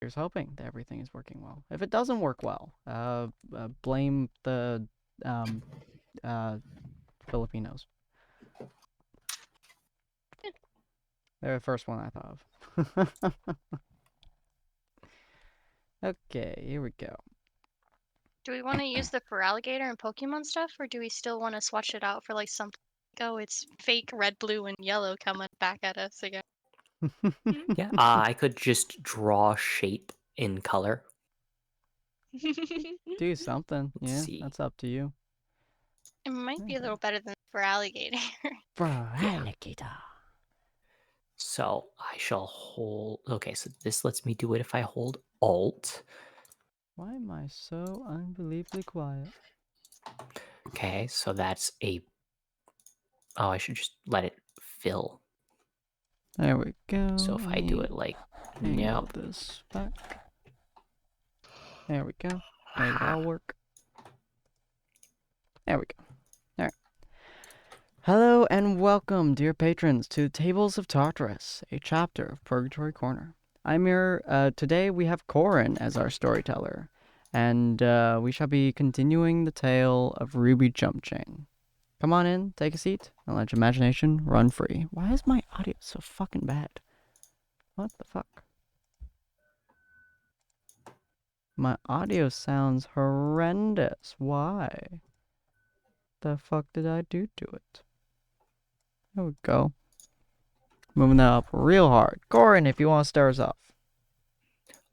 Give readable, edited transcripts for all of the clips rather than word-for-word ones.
Here's hoping that everything is working well. If it doesn't work well, blame the Filipinos. They're the first one I thought of. Okay, here we go. Do we want to use the for alligator and Pokemon stuff, or do we still want to swatch it out for like something? Oh, it's fake red, blue, and yellow coming back at us again. Yeah, I could just draw shape in color. Do something. Let's Yeah, see. that's up to you. It might be a little better than for alligator. For alligator. So I shall hold. Okay, so this lets me do it if I hold Alt. Why am I so unbelievably quiet? Okay, so that's a. Oh, I should just let it fill. There we go. So if I do it like, angle this back. There we go. Make it all work. There we go. All right. Hello and welcome, dear patrons, to Tables of Tartarus, a chapter of Purgatory Corner. I'm here. Today we have Corin as our storyteller, and we shall be continuing the tale of RWBY Jumpchain. Come on in, take a seat, and let your imagination run free. Why is my audio so fucking bad? What the fuck? My audio sounds horrendous. Why? The fuck did I do to it? There we go. Moving that up real hard. Corin, if you want to start us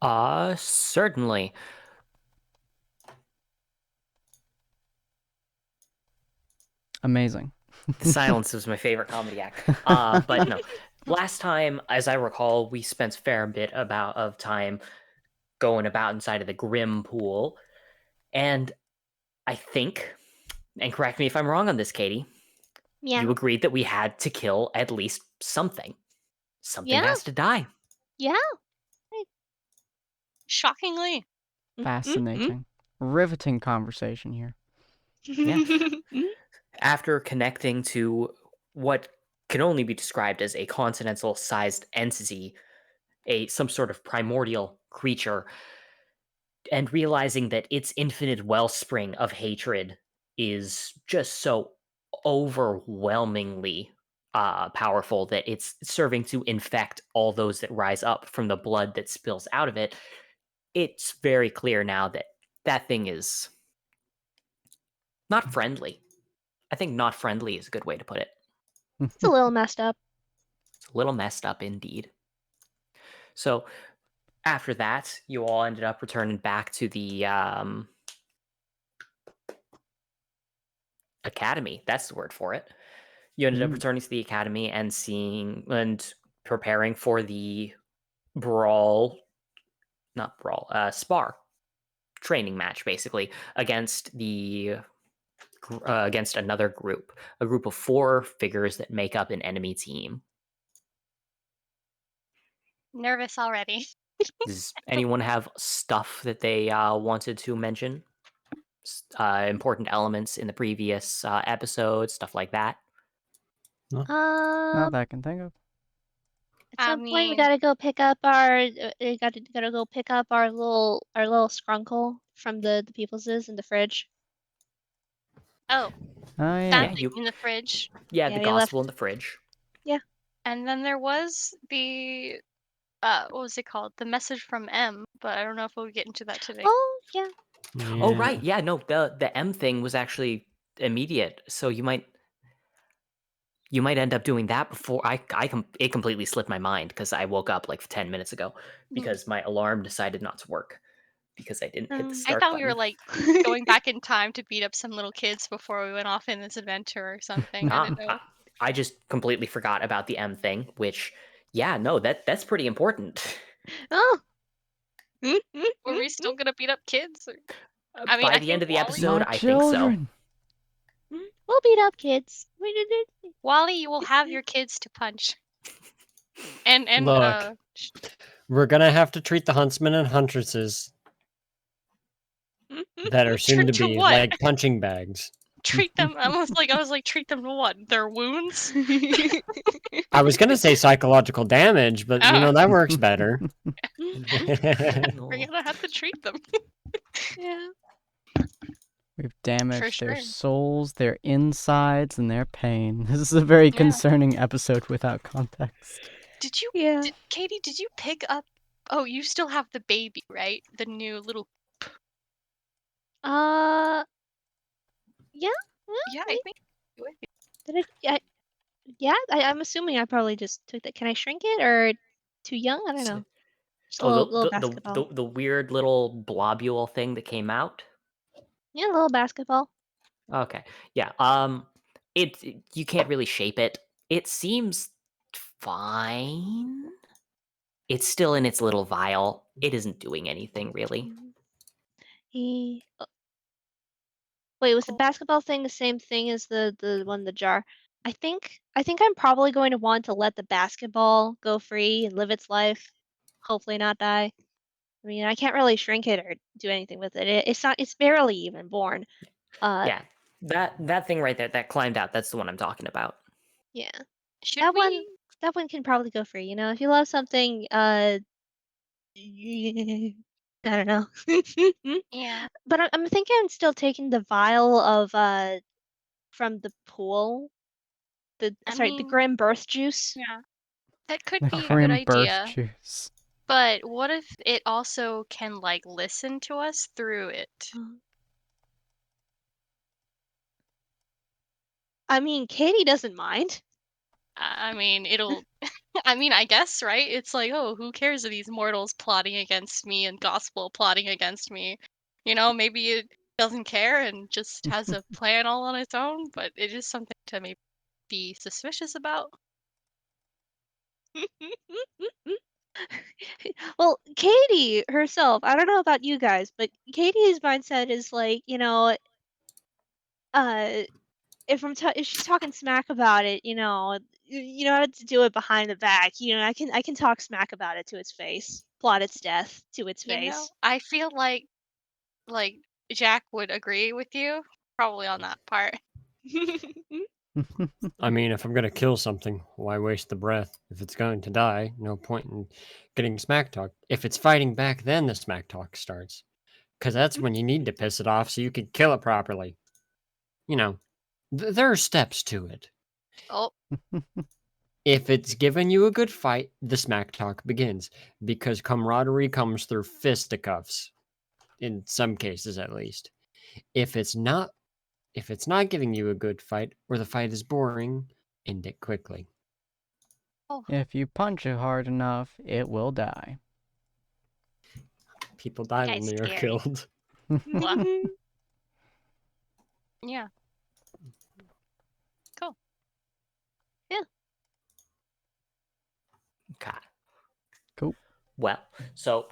off. Certainly. Amazing. The silence was my favorite comedy act. But no. Last time, as I recall, we spent a fair bit of time going about inside of the Grim pool. And I think, and correct me if I'm wrong on this, Katie, you agreed that we had to kill at least something. Something has to die. Yeah. Shockingly. Fascinating. Riveting conversation here. Yeah. After connecting to what can only be described as a continental-sized entity, some sort of primordial creature, and realizing that its infinite wellspring of hatred is just so overwhelmingly powerful that it's serving to infect all those that rise up from the blood that spills out of it, it's very clear now that that thing is not friendly. I think not friendly is a good way to put it. It's a little messed up. It's a little messed up indeed. So after that, you all ended up returning back to the academy. That's the word for it. You ended up returning to the academy and preparing for the spar training match, basically, against against another group, a group of 4 figures that make up an enemy team. Nervous already. Does anyone have stuff that they wanted to mention? Important elements in the previous episode, stuff like that? Not that I can think of. At some point, we gotta go pick up our. Gotta go pick up our little scrunkle from the people's in the fridge. Oh. Yeah. In the fridge. Yeah, the gospel in the fridge. Yeah. And then there was the what was it called? The message from M, but I don't know if we'll get into that today. Oh, yeah. Oh, right. Yeah, no, the M thing was actually immediate. So you might end up doing that before it completely slipped my mind because I woke up like 10 minutes ago because my alarm decided not to work because I didn't hit the start I thought button. we were like going back in time to beat up some little kids before we went off in this adventure or something. I didn't know. I just completely forgot about the M thing, which, yeah, no, that's pretty important. Oh. Were we still gonna beat up kids? By the end of the episode, I think so. We'll beat up kids. Wally, you will have your kids to punch. And Look, we're gonna have to treat the huntsmen and huntresses that are soon to be like punching bags. treat them. I was like, treat them to what? Their wounds? I was gonna say psychological damage, but that works better. We're gonna have to treat them. Yeah. We've damaged their sure. souls, their insides, and their pain. This is a very concerning episode without context. Did you, Yeah. Katie, did you pick up... Oh, you still have the baby, right? The new little... Yeah. Yeah, I think... Did I? Yeah. I'm assuming I probably just took that. Can I shrink it or too young? I don't know. Just a little basketball. The weird little blobule thing that came out. Yeah, a little basketball. Okay. Yeah. You can't really shape it. It seems fine. It's still in its little vial. It isn't doing anything really. Wait, was the basketball thing the same thing as the one in the jar? I think I'm probably going to want to let the basketball go free and live its life. Hopefully not die. I mean, I can't really shrink it or do anything with it. It's barely even born. Yeah. That thing right there that climbed out, that's the one I'm talking about. Yeah. Should we... That one can probably go free, if you love something, I don't know. Yeah. But I'm thinking I'm still taking the vial of from the pool. The grim birth juice. Yeah. That could The be a good grim birth idea. juice. But what if it also can, like, listen to us through it? I mean, Katie doesn't mind. I mean, it'll... I mean, I guess, right? It's like, oh, who cares if these mortals plotting against me and gospel plotting against me? Maybe it doesn't care and just has a plan all on its own, but it is something to maybe be suspicious about. Well, Katie herself, I don't know about you guys, but Katie's mindset is like, if she's talking smack about it, you know how to do it behind the back. I can talk smack about it to its face, plot its death to its face. I feel like Jack would agree with you, probably on that part. I mean, if I'm going to kill something, why waste the breath? If it's going to die, no point in getting smack talk. If it's fighting back, then the smack talk starts. Because that's when you need to piss it off so you can kill it properly. There are steps to it. Oh. If it's given you a good fight, the smack talk begins. Because camaraderie comes through fisticuffs. In some cases, at least. If it's not giving you a good fight, or the fight is boring, end it quickly. Oh. If you punch it hard enough, it will die. People die when they are killed. Yeah. Cool. Yeah. Okay. Cool. Well, so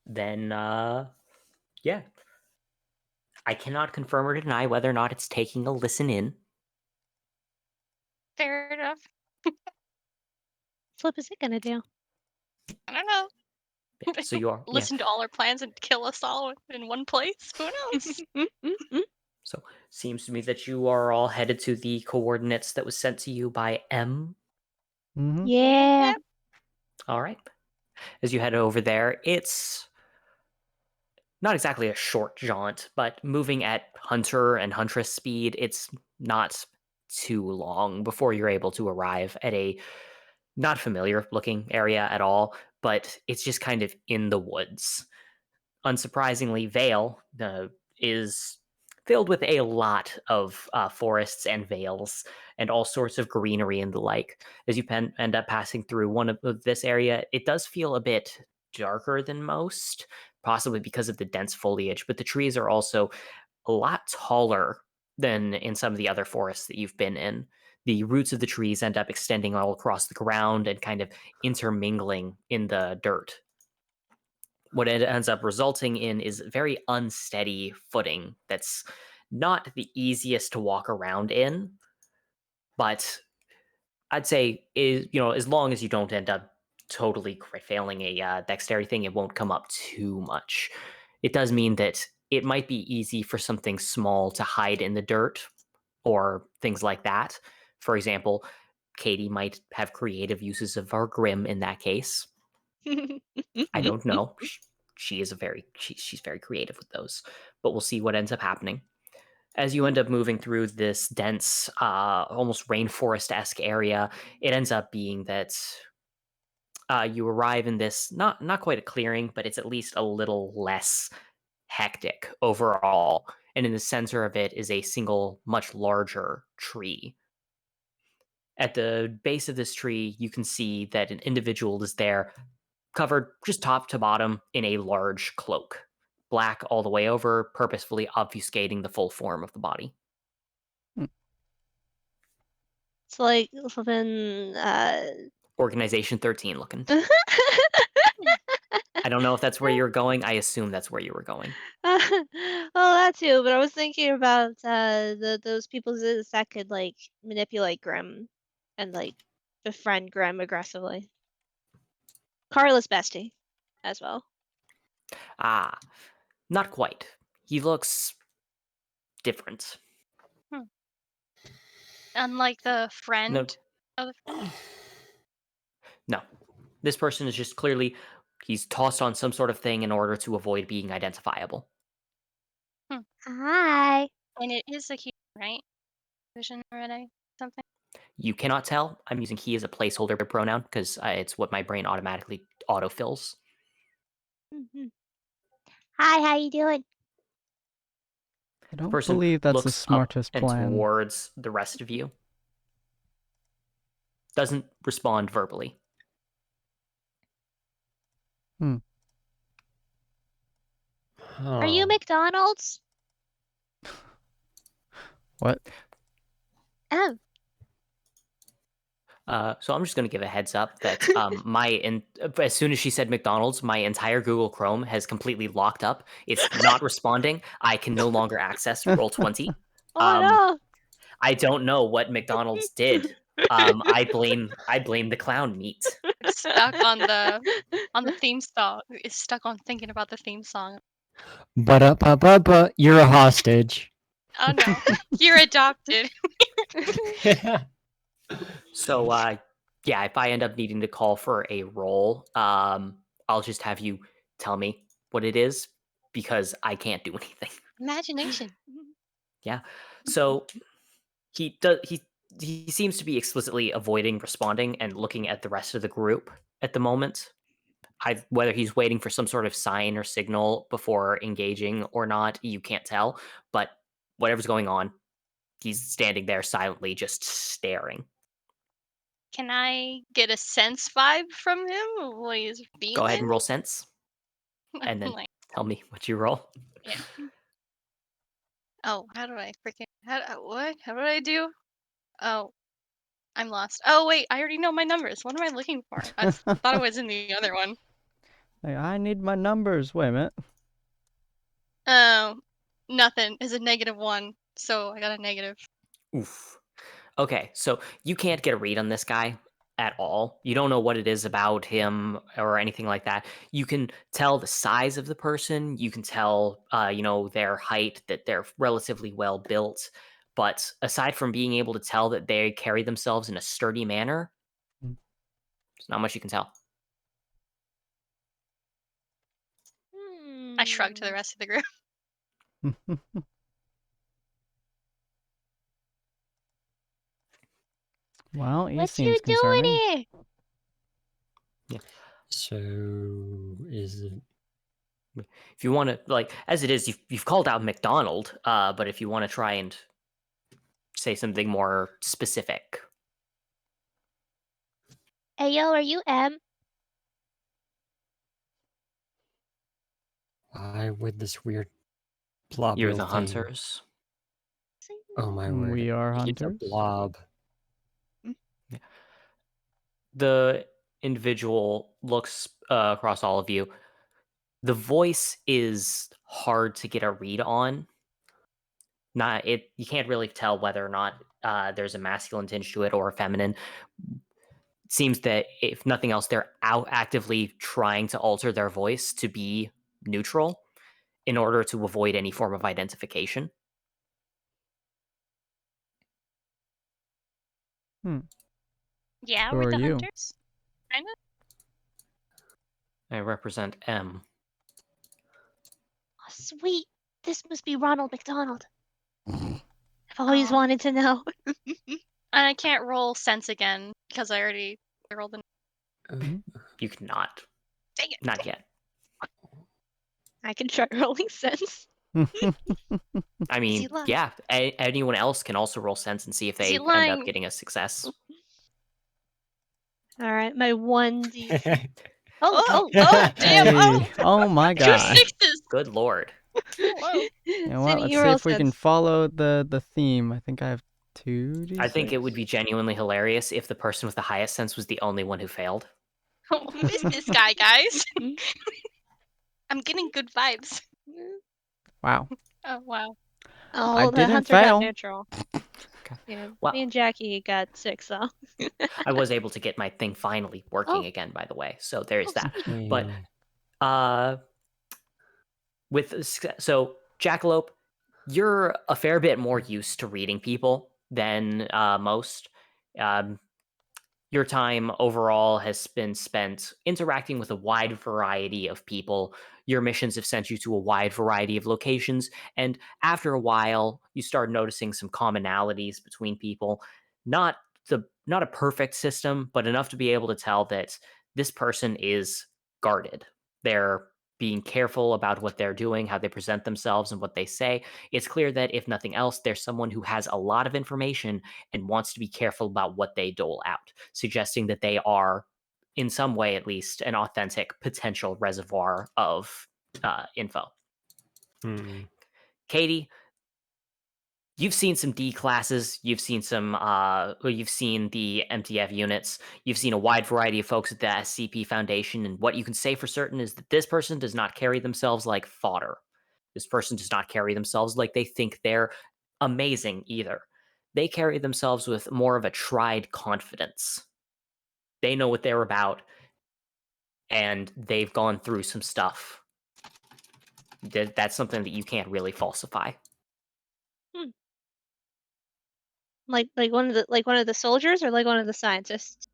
then, yeah. I cannot confirm or deny whether or not it's taking a listen in. Fair enough. Flip is it gonna do? I don't know. Yeah, so you are listen to all our plans and kill us all in one place. Who knows? So seems to me that you are all headed to the coordinates that was sent to you by M. Mm-hmm. Yeah. All right. As you head over there, it's not exactly a short jaunt, but moving at hunter and huntress speed, it's not too long before you're able to arrive at a not familiar looking area at all, but it's just kind of in the woods. Unsurprisingly, Vale is filled with a lot of forests and vales and all sorts of greenery and the like. As you end up passing through one of this area, it does feel a bit darker than most, possibly because of the dense foliage, but the trees are also a lot taller than in some of the other forests that you've been in. The roots of the trees end up extending all across the ground and kind of intermingling in the dirt. What it ends up resulting in is very unsteady footing that's not the easiest to walk around in, but I'd say as long as you don't end up totally failing a dexterity thing, it won't come up too much. It does mean that it might be easy for something small to hide in the dirt or things like that. For example, Katie might have creative uses of our Grim in that case. I don't know. She's very creative with those, but we'll see what ends up happening. As you end up moving through this dense, almost rainforest-esque area, it ends up being that you arrive in this not quite a clearing, but it's at least a little less hectic overall. And in the center of it is a single, much larger tree. At the base of this tree, you can see that an individual is there, covered just top to bottom in a large cloak, black all the way over, purposefully obfuscating the full form of the body. It's like flipping. Organization 13 looking. I don't know if that's where you're going. I assume that's where you were going. Well, that too, but I was thinking about those people that could like manipulate Grim and like befriend Grim aggressively. Carla's bestie as well. Ah, not quite. He looks different. Unlike the friend No. of the friend. No. This person is just clearly, he's tossed on some sort of thing in order to avoid being identifiable. Hi. And it is a human, right? Vision already? Something? You cannot tell. I'm using he as a placeholder pronoun because it's what my brain automatically autofills. Hi, how you doing? I don't Person believe that's the looks smartest up and plan. towards the rest of you. Doesn't respond verbally. Are you McDonald's? What? Oh. So I'm just going to give a heads up that as soon as she said McDonald's, my entire Google Chrome has completely locked up. It's not responding. I can no longer access Roll20. Oh no. I don't know what McDonald's did. I blame the clown meat. It's stuck on the theme song. It's stuck on thinking about the theme song. But you're a hostage. Oh no. You're adopted. So yeah, if I end up needing to call for a roll, I'll just have you tell me what it is because I can't do anything. Imagination. Yeah. So he seems to be explicitly avoiding responding and looking at the rest of the group at the moment. Whether he's waiting for some sort of sign or signal before engaging or not, you can't tell. But whatever's going on, he's standing there silently, just staring. Can I get a sense vibe from him? What he's feeling? Go ahead and roll sense, and then tell me what you roll. Yeah. Oh, how do I freaking what? How do I do? Oh, I'm lost. Oh wait, I already know my numbers. What am I looking for? I thought it was in the other one. Hey, I need my numbers. Wait a minute. Oh, nothing. Is a -1, so I got a negative. Oof. Okay, so you can't get a read on this guy at all. You don't know what it is about him or anything like that. You can tell the size of the person. You can tell, their height, that they're relatively well built. But aside from being able to tell that they carry themselves in a sturdy manner, there's not much you can tell. I shrugged to the rest of the group. Well, he What seems you doing concerning. here? Yeah. So is it? If you want to, as it is, you've called out McDonald, but if you want to try and say something more specific. Hey yo, are you M? Why with this weird blob? You're the thing? hunters. Oh my word! We are He's hunters. a blob. The individual looks across all of you. The voice is hard to get a read on. You can't really tell whether or not there's a masculine tinge to it or a feminine. It seems that if nothing else, they're out actively trying to alter their voice to be neutral. in order to avoid any form of identification. Yeah, Who we're are the you? hunters. Kind of. I represent M. Oh, sweet. This must be Ronald McDonald. I've always Aw. wanted to know. And I can't roll sense again because I already rolled the. You cannot. Dang it. Not yet. I can try rolling sense. I he mean, lying? yeah, anyone else can also roll sense and see if Is he they end up lying? getting a success. All right, my 1d. Oh, damn! Hey, oh my Two god. sixes. Good lord. Whoa. You know what? Cindy, Let's you see roll if we can sense. follow the theme. I think I have 2d6. I think it would be genuinely hilarious if the person with the highest sense was the only one who failed. Who is this guy, guys? I'm getting good vibes. Wow. Oh wow. Oh, I the didn't hunter fail. got neutral. Yeah, Well, me and Jackie got 6 though. I was able to get my thing finally working again, by the way. So there's Oh, that. sweet. But so Jackalope, you're a fair bit more used to reading people than most. Your time overall has been spent interacting with a wide variety of people. Your missions have sent you to a wide variety of locations, and after a while, you start noticing some commonalities between people. Not not a perfect system, but enough to be able to tell that this person is guarded. They're being careful about what they're doing, how they present themselves, and what they say. It's clear that if nothing else, there's someone who has a lot of information and wants to be careful about what they dole out, suggesting that they are, in some way at least, an authentic potential reservoir of info. Hmm. Katie, you've seen some D classes, you've seen you've seen the MTF units, you've seen a wide variety of folks at the SCP Foundation, and what you can say for certain is that this person does not carry themselves like fodder. This person does not carry themselves like they think they're amazing either. They carry themselves with more of a tried confidence. They know what they're about, and they've gone through some stuff. That's something that you can't really falsify. Like one of the soldiers or like one of the scientists?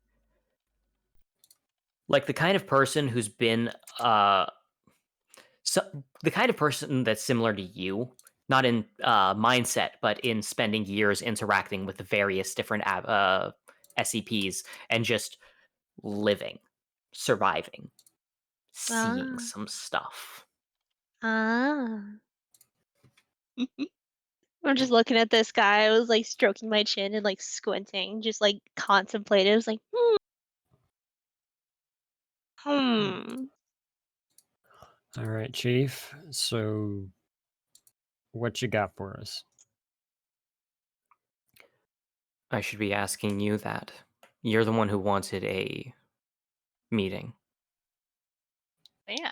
Like the kind of person who's been the kind of person that's similar to you, not in mindset, but in spending years interacting with the various different SCPs and just living, surviving, seeing Ah. some stuff. Ah. I'm just looking at this guy. I was like stroking my chin and like squinting, just like contemplative. I was like, hmm. All right, Chief. So, what you got for us? I should be asking you that. You're the one who wanted a meeting. Yeah.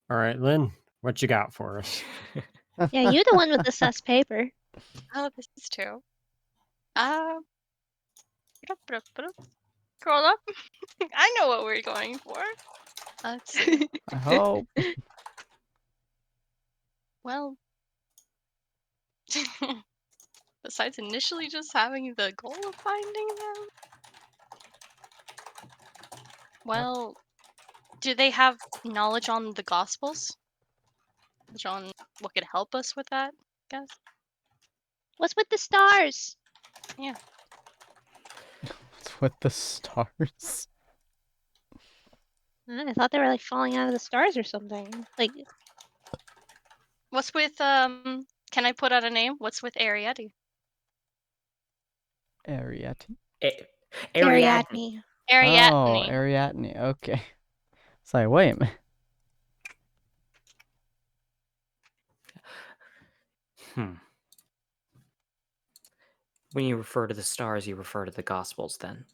All right, Lynn. What you got for us? Yeah, you're the one with the sus paper. Oh, this is true. Scroll up. I know what we're going for. Let's see. I hope. Well, besides initially just having the goal of finding them, well, do they have knowledge on the Gospels? Knowledge on what could help us with that, I guess? What's with the stars? What's with the stars? I thought they were like falling out of the stars or something. Like, What's with, can I put out a name? What's with Ariadne? Ariadne. Ariadne. Oh, Ariadne. Ariadne. Okay. It's like, wait a minute. When you refer to the stars, you refer to the Gospels, then.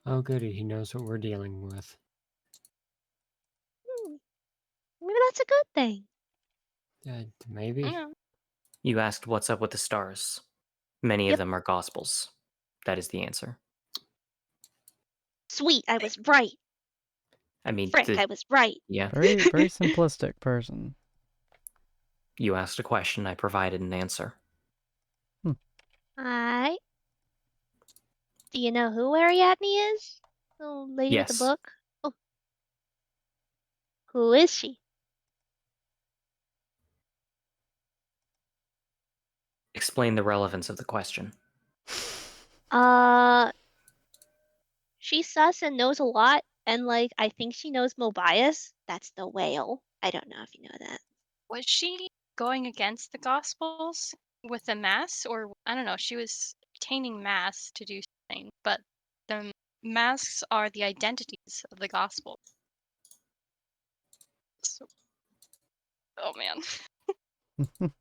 Oh, goody. He knows what we're dealing with. maybe that's a good thing. Maybe. Yeah. You asked what's up with the stars. Many Yep. of them are Gospels. That is the answer. Sweet, I was right. I mean, Frick, I was right. yeah. Very, very simplistic person. You asked a question, I provided an answer. Alright. Do you know who Ariadne is? The lady with the Yes. book? Oh. Who is she? Explain the relevance of the question. She's sus and knows a lot, and like I think she knows Mobius. That's the whale. I don't know if you know that. Was she going against the Gospels with the mass, or I don't know? She was obtaining mass to do something, but the masks are the identities of the Gospel. So, oh man.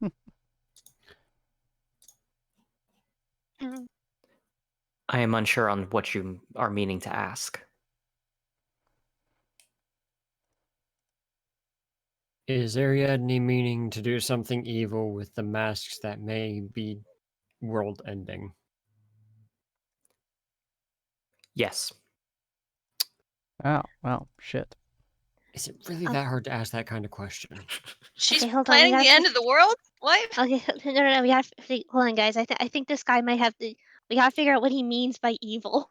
Mm. I am unsure on what you are meaning to ask. Is Ariadne meaning to do something evil with the masks that may be world-ending? Yes. Oh, well, shit. Is it really that hard to ask that kind of question? She's Okay, hold on, we planning the gotta end of the world? What? Okay, no, we have to hold on, guys. I think this guy might have to. We gotta figure out what he means by evil.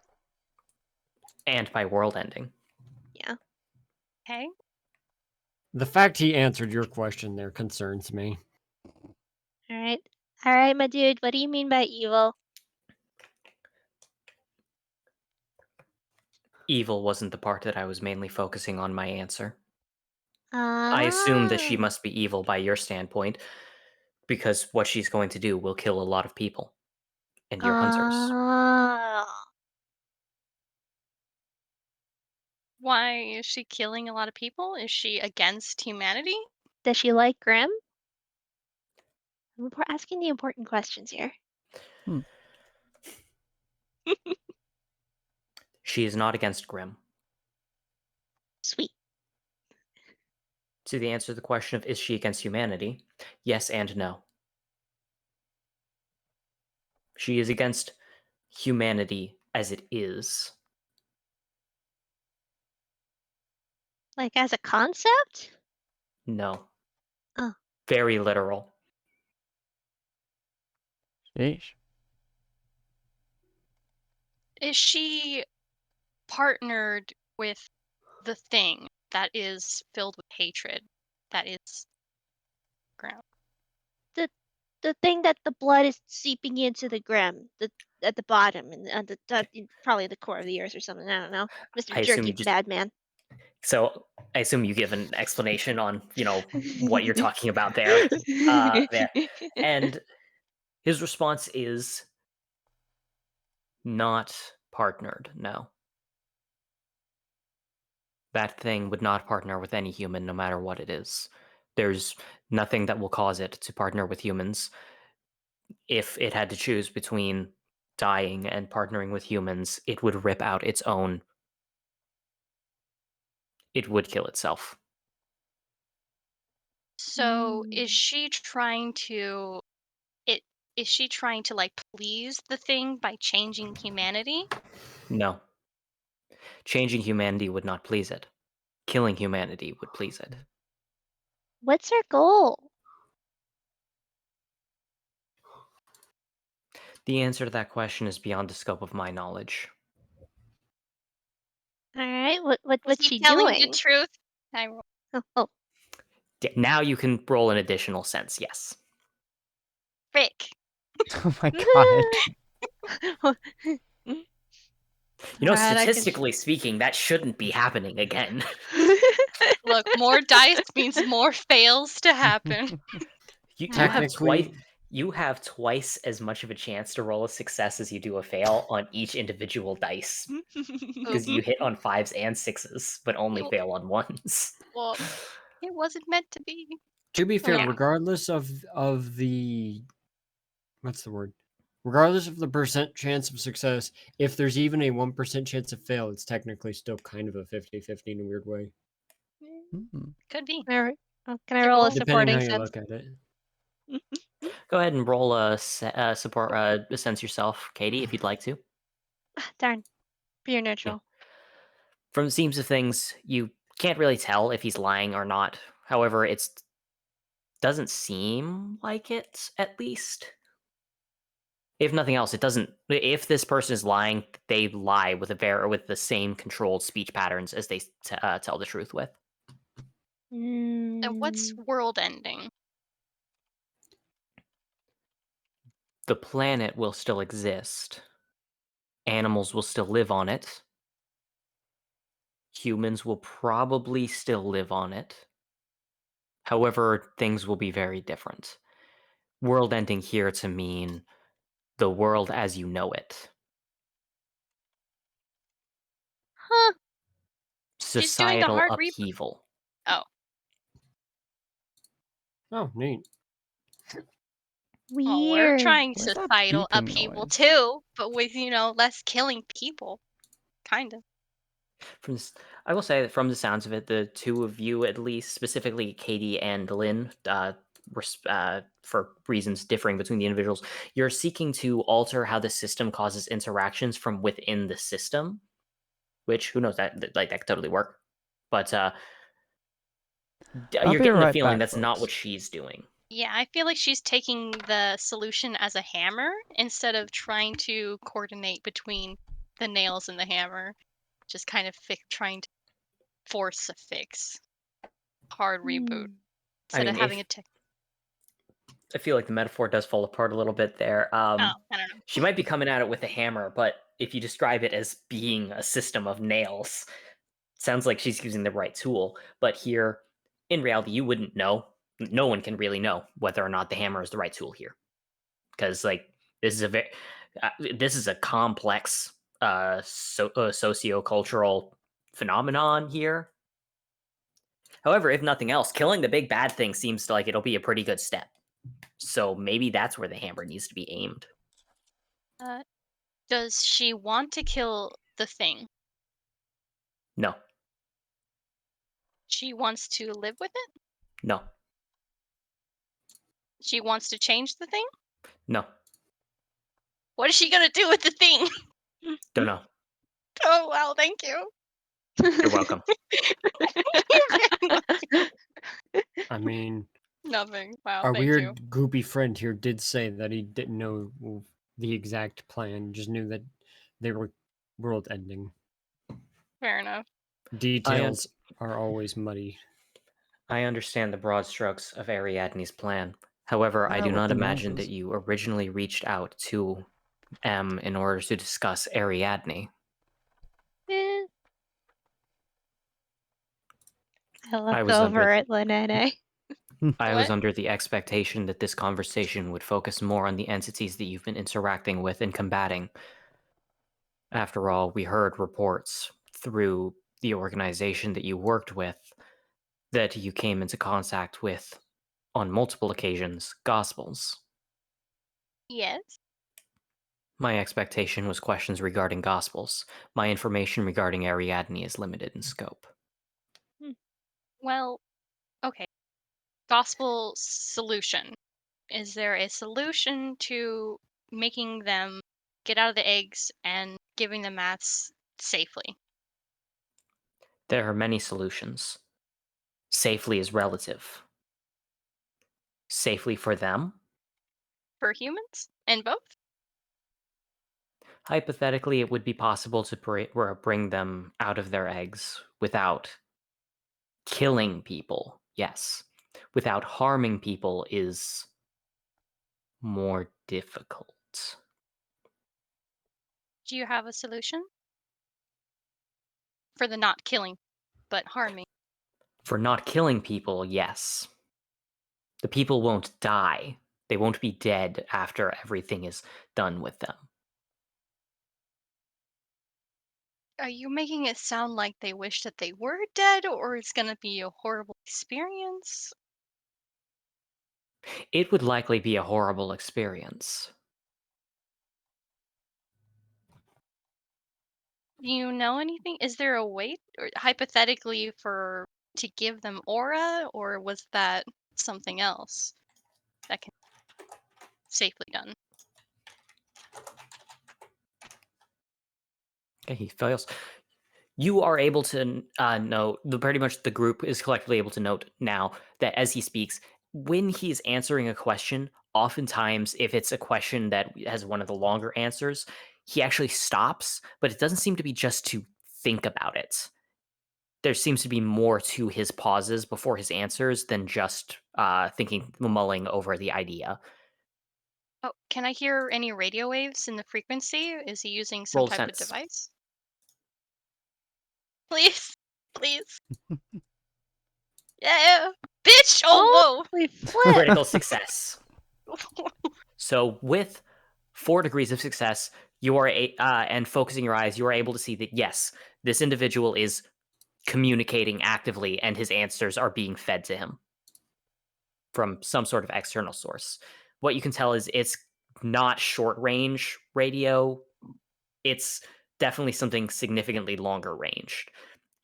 And by world ending. Yeah. Okay. The fact he answered your question there concerns me. All right, my dude. What do you mean by evil? Evil wasn't the part that I was mainly focusing on my answer. I assume that she must be evil by your standpoint, because what she's going to do will kill a lot of people. And your hunters. Why is she killing a lot of people? Is she against humanity? Does she like Grimm? We're asking the important questions here. She is not against Grimm. Sweet. So the answer to the question of is she against humanity? Yes and no. She is against humanity as it is. Like as a concept? No. Oh. Very literal. Sheesh. Is she partnered with the thing that is filled with hatred? That is ground. The thing that the blood is seeping into the Grimm, at the bottom and probably the core of the earth or something. I don't know. Mr. I assume Jerky you just- Bad Man. So I assume you give an explanation on, what you're talking about there. There. And his response is not partnered, no. That thing would not partner with any human, no matter what it is. There's nothing that will cause it to partner with humans. If it had to choose between dying and partnering with humans, it would rip out its own. It would kill itself. So is she trying to like please the thing by changing humanity? No. Changing humanity would not please it. Killing humanity would please it. What's her goal? The answer to that question is beyond the scope of my knowledge. All right, what's Is she he telling doing? the truth? Oh, Now you can roll an additional sense, yes. Frick. Oh my god. Alright, Statistically speaking, that shouldn't be happening again. Look, more dice means more fails to happen. You have twice as much of a chance to roll a success as you do a fail on each individual dice. Because you hit on 5s and 6s, but only fail on 1s. Well, it wasn't meant to be. To be fair, Yeah. regardless of the what's the word? Regardless of the percent chance of success, if there's even a 1% chance of fail, it's technically still kind of a 50-50 in a weird way. Could be. Can I roll a Depending supporting on how you sense? look at it. Go ahead and roll a support sense yourself, Katie, if you'd like to. Darn. Pure neutral. From the seams of things, you can't really tell if he's lying or not. However, it doesn't seem like it, at least. If nothing else, it doesn't. If this person is lying, they lie with the same controlled speech patterns as they tell the truth with. And what's world ending? The planet will still exist. Animals will still live on it. Humans will probably still live on it. However, things will be very different. World ending here to mean the world as you know it. Huh. She's doing the Societal hard upheaval. Oh, Oh, neat. well, we're Weird. trying Where's that societal beeping upheaval noise? too, but with less killing people, kind of. From this, I will say that from the sounds of it, the two of you, at least specifically Katie and Lynn, for reasons differing between the individuals, you're seeking to alter how the system causes interactions from within the system. Which, who knows, that could totally work. But I'll you're be getting the right feeling back, that's not folks. what she's doing. Yeah, I feel like she's taking the solution as a hammer instead of trying to coordinate between the nails and the hammer. Just kind of trying to force a fix. Hard reboot. Instead of having a tech. I feel like the metaphor does fall apart a little bit there. Oh, I don't know. She might be coming at it with a hammer, but if you describe it as being a system of nails, sounds like she's using the right tool. But here, in reality, you wouldn't know. No one can really know whether or not the hammer is the right tool here, because this is a complex socio-cultural phenomenon here. However, if nothing else, killing the big bad thing seems like it'll be a pretty good step. So maybe that's where the hammer needs to be aimed. Does she want to kill the thing? No. She wants to live with it? No. She wants to change the thing? No. What is she gonna do with the thing? Don't know. Oh, well, thank you. You're welcome. I mean, Nothing. Wow, our thank weird you. goopy friend here did say that he didn't know the exact plan, just knew that they were world ending. Fair enough. Details are always muddy. I understand the broad strokes of Ariadne's plan. However, I do With not the imagine noses. that you originally reached out to M in order to discuss Ariadne. Eh. I I look was under over at Lynette. I was What? under the expectation that this conversation would focus more on the entities that you've been interacting with and combating. After all, we heard reports through the organization that you worked with that you came into contact with on multiple occasions, Gospels. Yes. My expectation was questions regarding Gospels. My information regarding Ariadne is limited in scope. Well, okay. Gospel solution. Is there a solution to making them get out of the eggs and giving them maths safely? There are many solutions. Safely is relative. Safely for them? For humans? And both? Hypothetically, it would be possible to bring them out of their eggs without killing people, yes. Without harming people is more difficult. Do you have a solution? For the not killing, but harming. For not killing people, yes. The people won't die. They won't be dead after everything is done with them. Are you making it sound like they wish that they were dead, or it's gonna be a horrible experience? It would likely be a horrible experience. Do you know anything? Is there a way, or hypothetically, to give them aura, or was that something else that can be safely done? Okay, he fails. You are able to note, pretty much the group is collectively able to note now that as he speaks, when he's answering a question, oftentimes if it's a question that has one of the longer answers, he actually stops, but it doesn't seem to be just to think about it. There seems to be more to his pauses before his answers than just mulling over the idea. Oh, can I hear any radio waves in the frequency? Is he using some Roll type of sense. device? Please, please. Yeah, bitch! Oh, Holy flip! Critical success. whoa. So with 4 degrees of success, you are and focusing your eyes, you are able to see that yes, this individual is communicating actively, and his answers are being fed to him from some sort of external source. What you can tell is it's not short range radio. It's definitely something significantly longer ranged.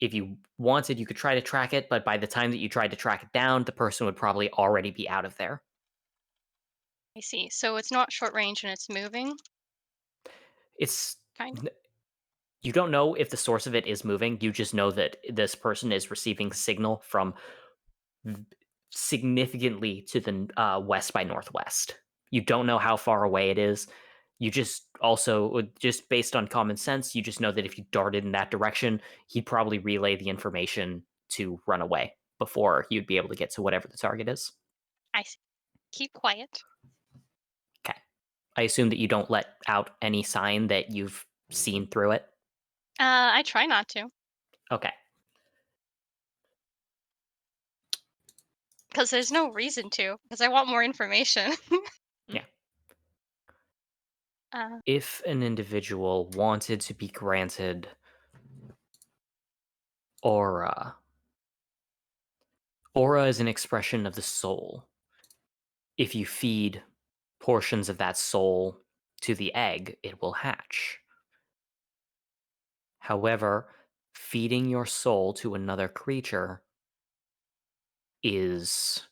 If you wanted, you could try to track it, but by the time that you tried to track it down, the person would probably already be out of there. I see. So it's not short range and it's moving, It's kind of. You don't know if the source of it is moving. You just know that this person is receiving signal from significantly to the west by northwest. You don't know how far away it is. You just also, just based on common sense, you just know that if you darted in that direction, he'd probably relay the information to run away before you'd be able to get to whatever the target is. I see. Keep quiet. Okay. I assume that you don't let out any sign that you've seen through it. I try not to, Okay. because there's no reason to, because I want more information. Yeah. Uh, If an individual wanted to be granted aura, aura is an expression of the soul. If you feed portions of that soul to the egg, it will hatch. However, feeding your soul to another creature is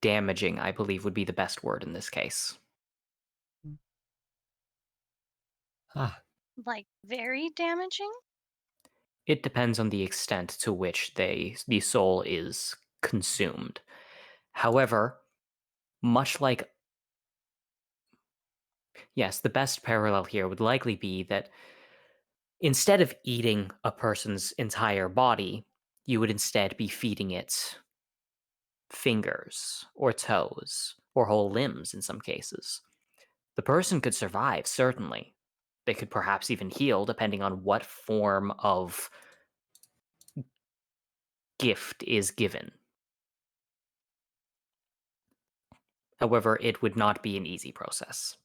damaging, I believe would be the best word in this case. Ah, like very damaging. It depends on the extent to which the soul is consumed. However, much like, yes, the best parallel here would likely be that instead of eating a person's entire body, you would instead be feeding it fingers or toes or whole limbs in some cases. The person could survive, certainly. They could perhaps even heal, depending on what form of gift is given. However, it would not be an easy process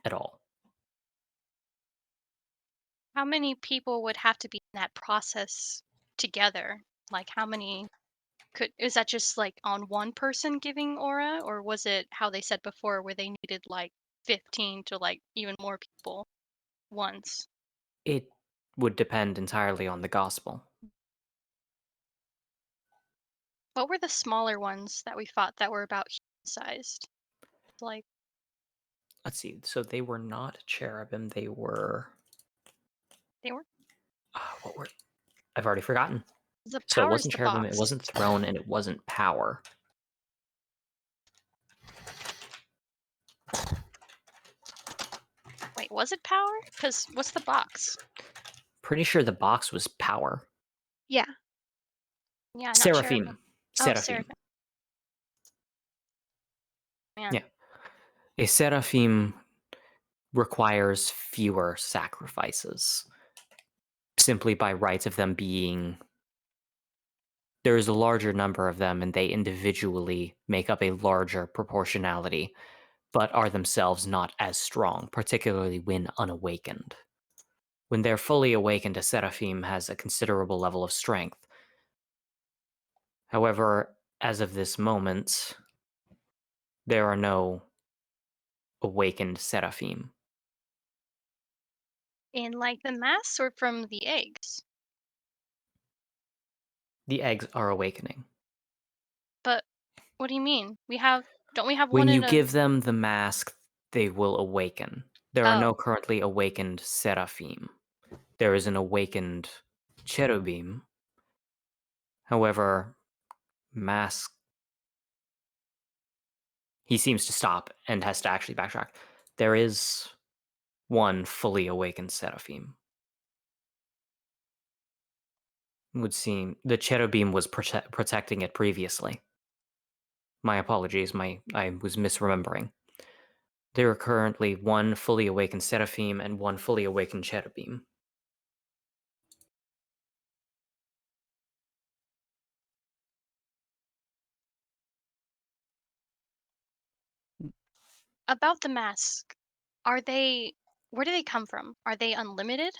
at all. How many people would have to be in that process together? Like how many is that just like on one person giving aura, or was it how they said before where they needed like 15 to like even more people once? It would depend entirely on the gospel. What were the smaller ones that we fought that were about human-sized? Like Let's see. So they were not cherubim. They were. they were What were. I've already forgotten. the So it power is wasn't the cherubim, it box. wasn't throne, and it wasn't power. Wait, was it power? Because what's the box? Pretty sure the box was power. Yeah. Yeah, not Seraphim. cherubim. Oh, Seraphim. seraphim. Man. Yeah. A seraphim requires fewer sacrifices simply by right of them being. There is a larger number of them, and they individually make up a larger proportionality, but are themselves not as strong, particularly when unawakened. When they're fully awakened, a seraphim has a considerable level of strength. However, as of this moment, there are no awakened seraphim. In like the mass or from the eggs? The eggs are awakening. But what do you mean? Don't we have When one you in a give them the mask, they will awaken. There are no Oh. currently awakened seraphim. There is an awakened cherubim. However, mask. He seems to stop and has to actually backtrack. There is one fully awakened seraphim. Would seem the cherubim was protecting it previously. My apologies, I was misremembering. There are currently one fully awakened seraphim and one fully awakened cherubim. About the mask, where do they come from? Are they unlimited?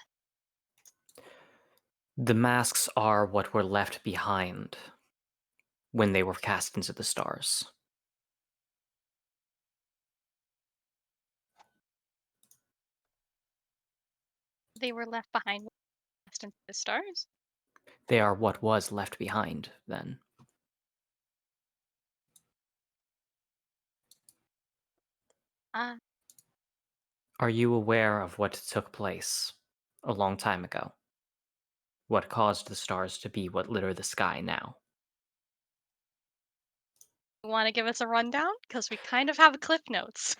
The masks are what were left behind when they were cast into the stars. They were left behind cast into the stars? They are what was left behind then. Ah, Are you aware of what took place a long time ago? What caused the stars to be what litter the sky now? you want to give us a rundown? Because we kind of have cliff notes.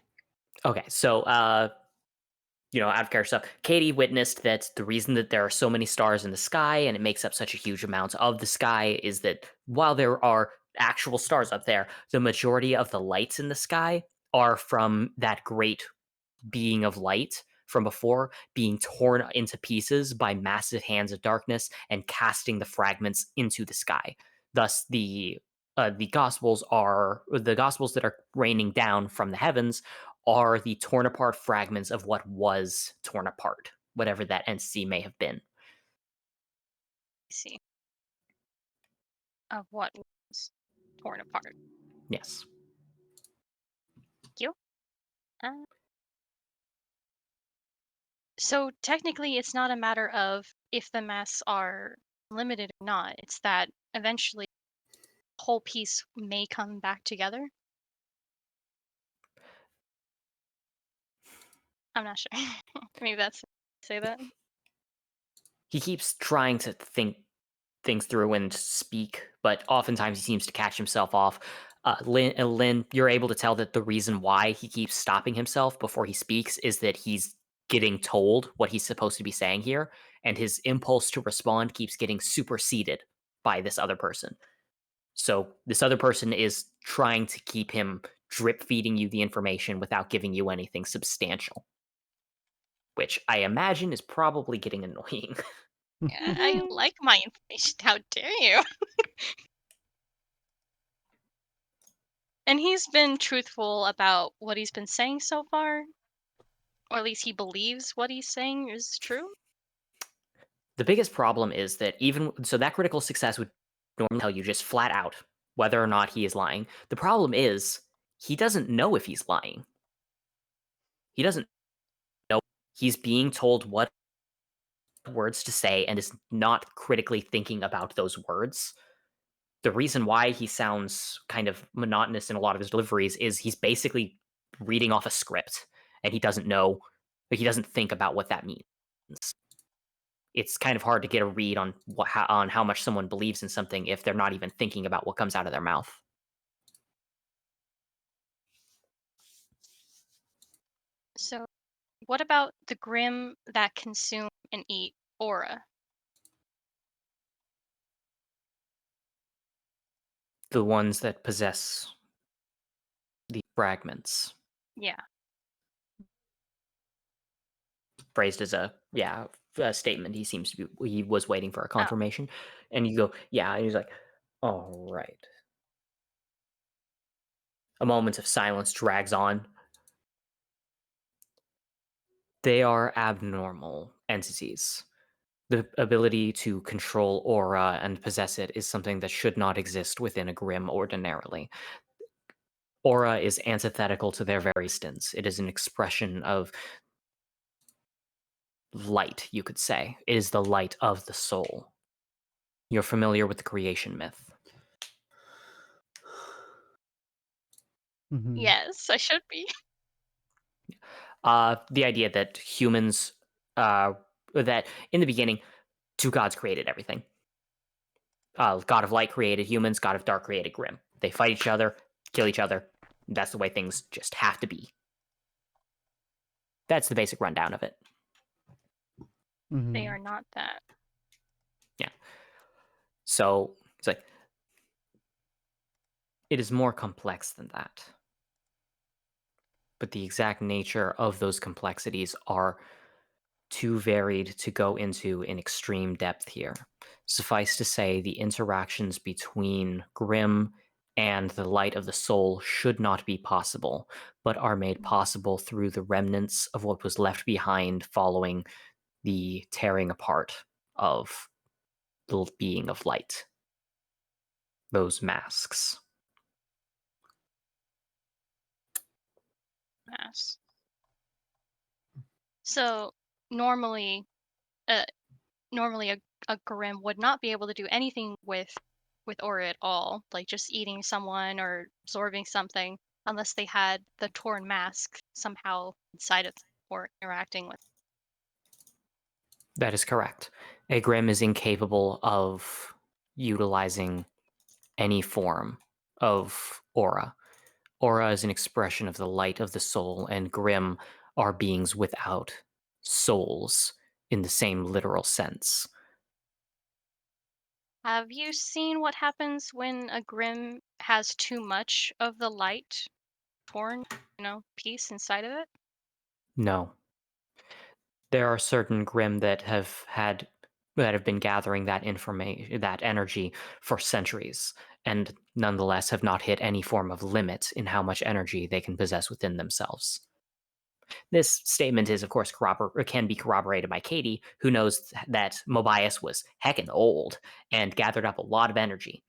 Okay, so out of character stuff, Katie witnessed that the reason that there are so many stars in the sky and it makes up such a huge amount of the sky is that while there are actual stars up there, the majority of the lights in the sky are from that great being of light from before being torn into pieces by massive hands of darkness and casting the fragments into the sky. Thus, the gospels that are raining down from the heavens are the torn apart fragments of what was torn apart, whatever that entity may have been. See. Of what was torn apart. Yes. Thank you. So technically, it's not a matter of if the masks are limited or not. It's that eventually the whole piece may come back together. I'm not sure. Maybe that's say that. He keeps trying to think things through and speak, but oftentimes he seems to catch himself off. Lynn, you're able to tell that the reason why he keeps stopping himself before he speaks is that he's getting told what he's supposed to be saying here, and his impulse to respond keeps getting superseded by this other person. So this other person is trying to keep him drip feeding you the information without giving you anything substantial, which I imagine is probably getting annoying. Yeah, I like my information. How dare you? And he's been truthful about what he's been saying so far, or at least he believes what he's saying is true. The biggest problem is that that critical success would normally tell you just flat out whether or not he is lying. The problem is he doesn't know if he's lying. He doesn't know. He's being told what words to say and is not critically thinking about those words. The reason why he sounds kind of monotonous in a lot of his deliveries is he's basically reading off a script and he doesn't know, he doesn't think about what that means. It's kind of hard to get a read on how much someone believes in something if they're not even thinking about what comes out of their mouth. So, what about the Grim that consume and eat aura? The ones that possess the fragments, Yeah. phrased as a statement. He was waiting for a Oh. confirmation, and you go, yeah, and he's like, all right. A moment of silence drags on. They are abnormal entities. The ability to control aura and possess it is something that should not exist within a Grim ordinarily. Aura is antithetical to their very existence. It is an expression of light, you could say. It is the light of the soul. You're familiar with the creation myth. Mhm. Yes, I should be. The idea that humans, that in the beginning, two gods created everything. God of light created humans, God of dark created Grimm. They fight each other, kill each other. That's the way things just have to be. That's the basic rundown of it. They are not that. Yeah. So it's like, it is more complex than that. But the exact nature of those complexities are too varied to go into in extreme depth here. Suffice to say, the interactions between Grimm and the light of the soul should not be possible, but are made possible through the remnants of what was left behind following the tearing apart of the being of light. Those masks. Mass. So normally, a Grimm would not be able to do anything with Aura at all, like just eating someone or absorbing something, unless they had the torn mask somehow inside of them or interacting with. That is correct. A Grimm is incapable of utilizing any form of aura. Aura is an expression of the light of the soul, and Grimm are beings without souls in the same literal sense. Have you seen what happens when a Grimm has too much of the light torn, piece inside of it? No. There are certain Grimm that have been gathering that information, that energy for centuries, and nonetheless have not hit any form of limit in how much energy they can possess within themselves. This statement is, of course, can be corroborated by Katie, who knows that Mobius was heckin' old and gathered up a lot of energy.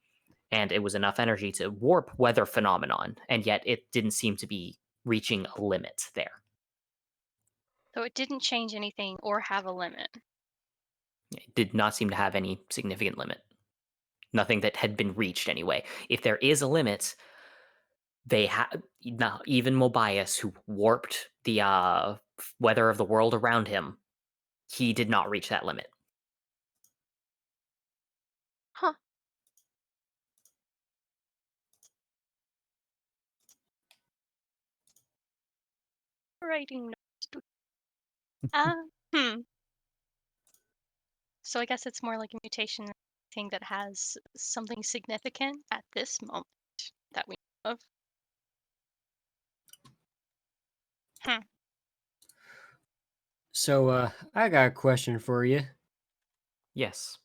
And it was enough energy to warp weather phenomenon, and yet it didn't seem to be reaching a limit there. So it didn't change anything or have a limit. It did not seem to have any significant limit. Nothing that had been reached anyway. If there is a limit, they have even Mobius, who warped the weather of the world around him, he did not reach that limit. Huh. Writing notes. Hmm. So I guess it's more like a mutation thing that has something significant at this moment that we know of. So, I got a question for you. Yes.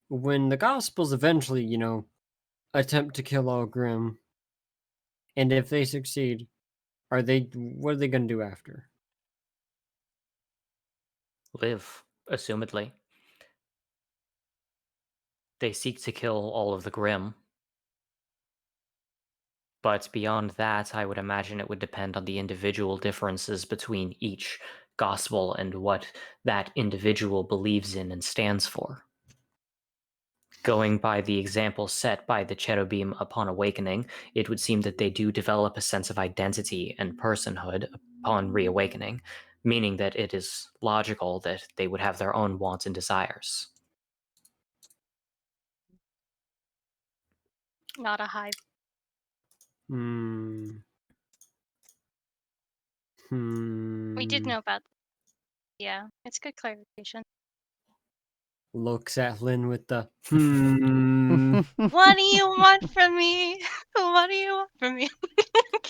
When the Gospels eventually, attempt to kill all Grimm, and if they succeed, what are they going to do after? Live, assumedly. They seek to kill all of the Grimm. But beyond that, I would imagine it would depend on the individual differences between each gospel and what that individual believes in and stands for. Going by the example set by the cherubim upon awakening, it would seem that they do develop a sense of identity and personhood upon reawakening, meaning that it is logical that they would have their own wants and desires. Not a hive. Hmm. We did know about. Yeah, it's good clarification. Looks at Lynn with the What do you want from me? What do you want from me?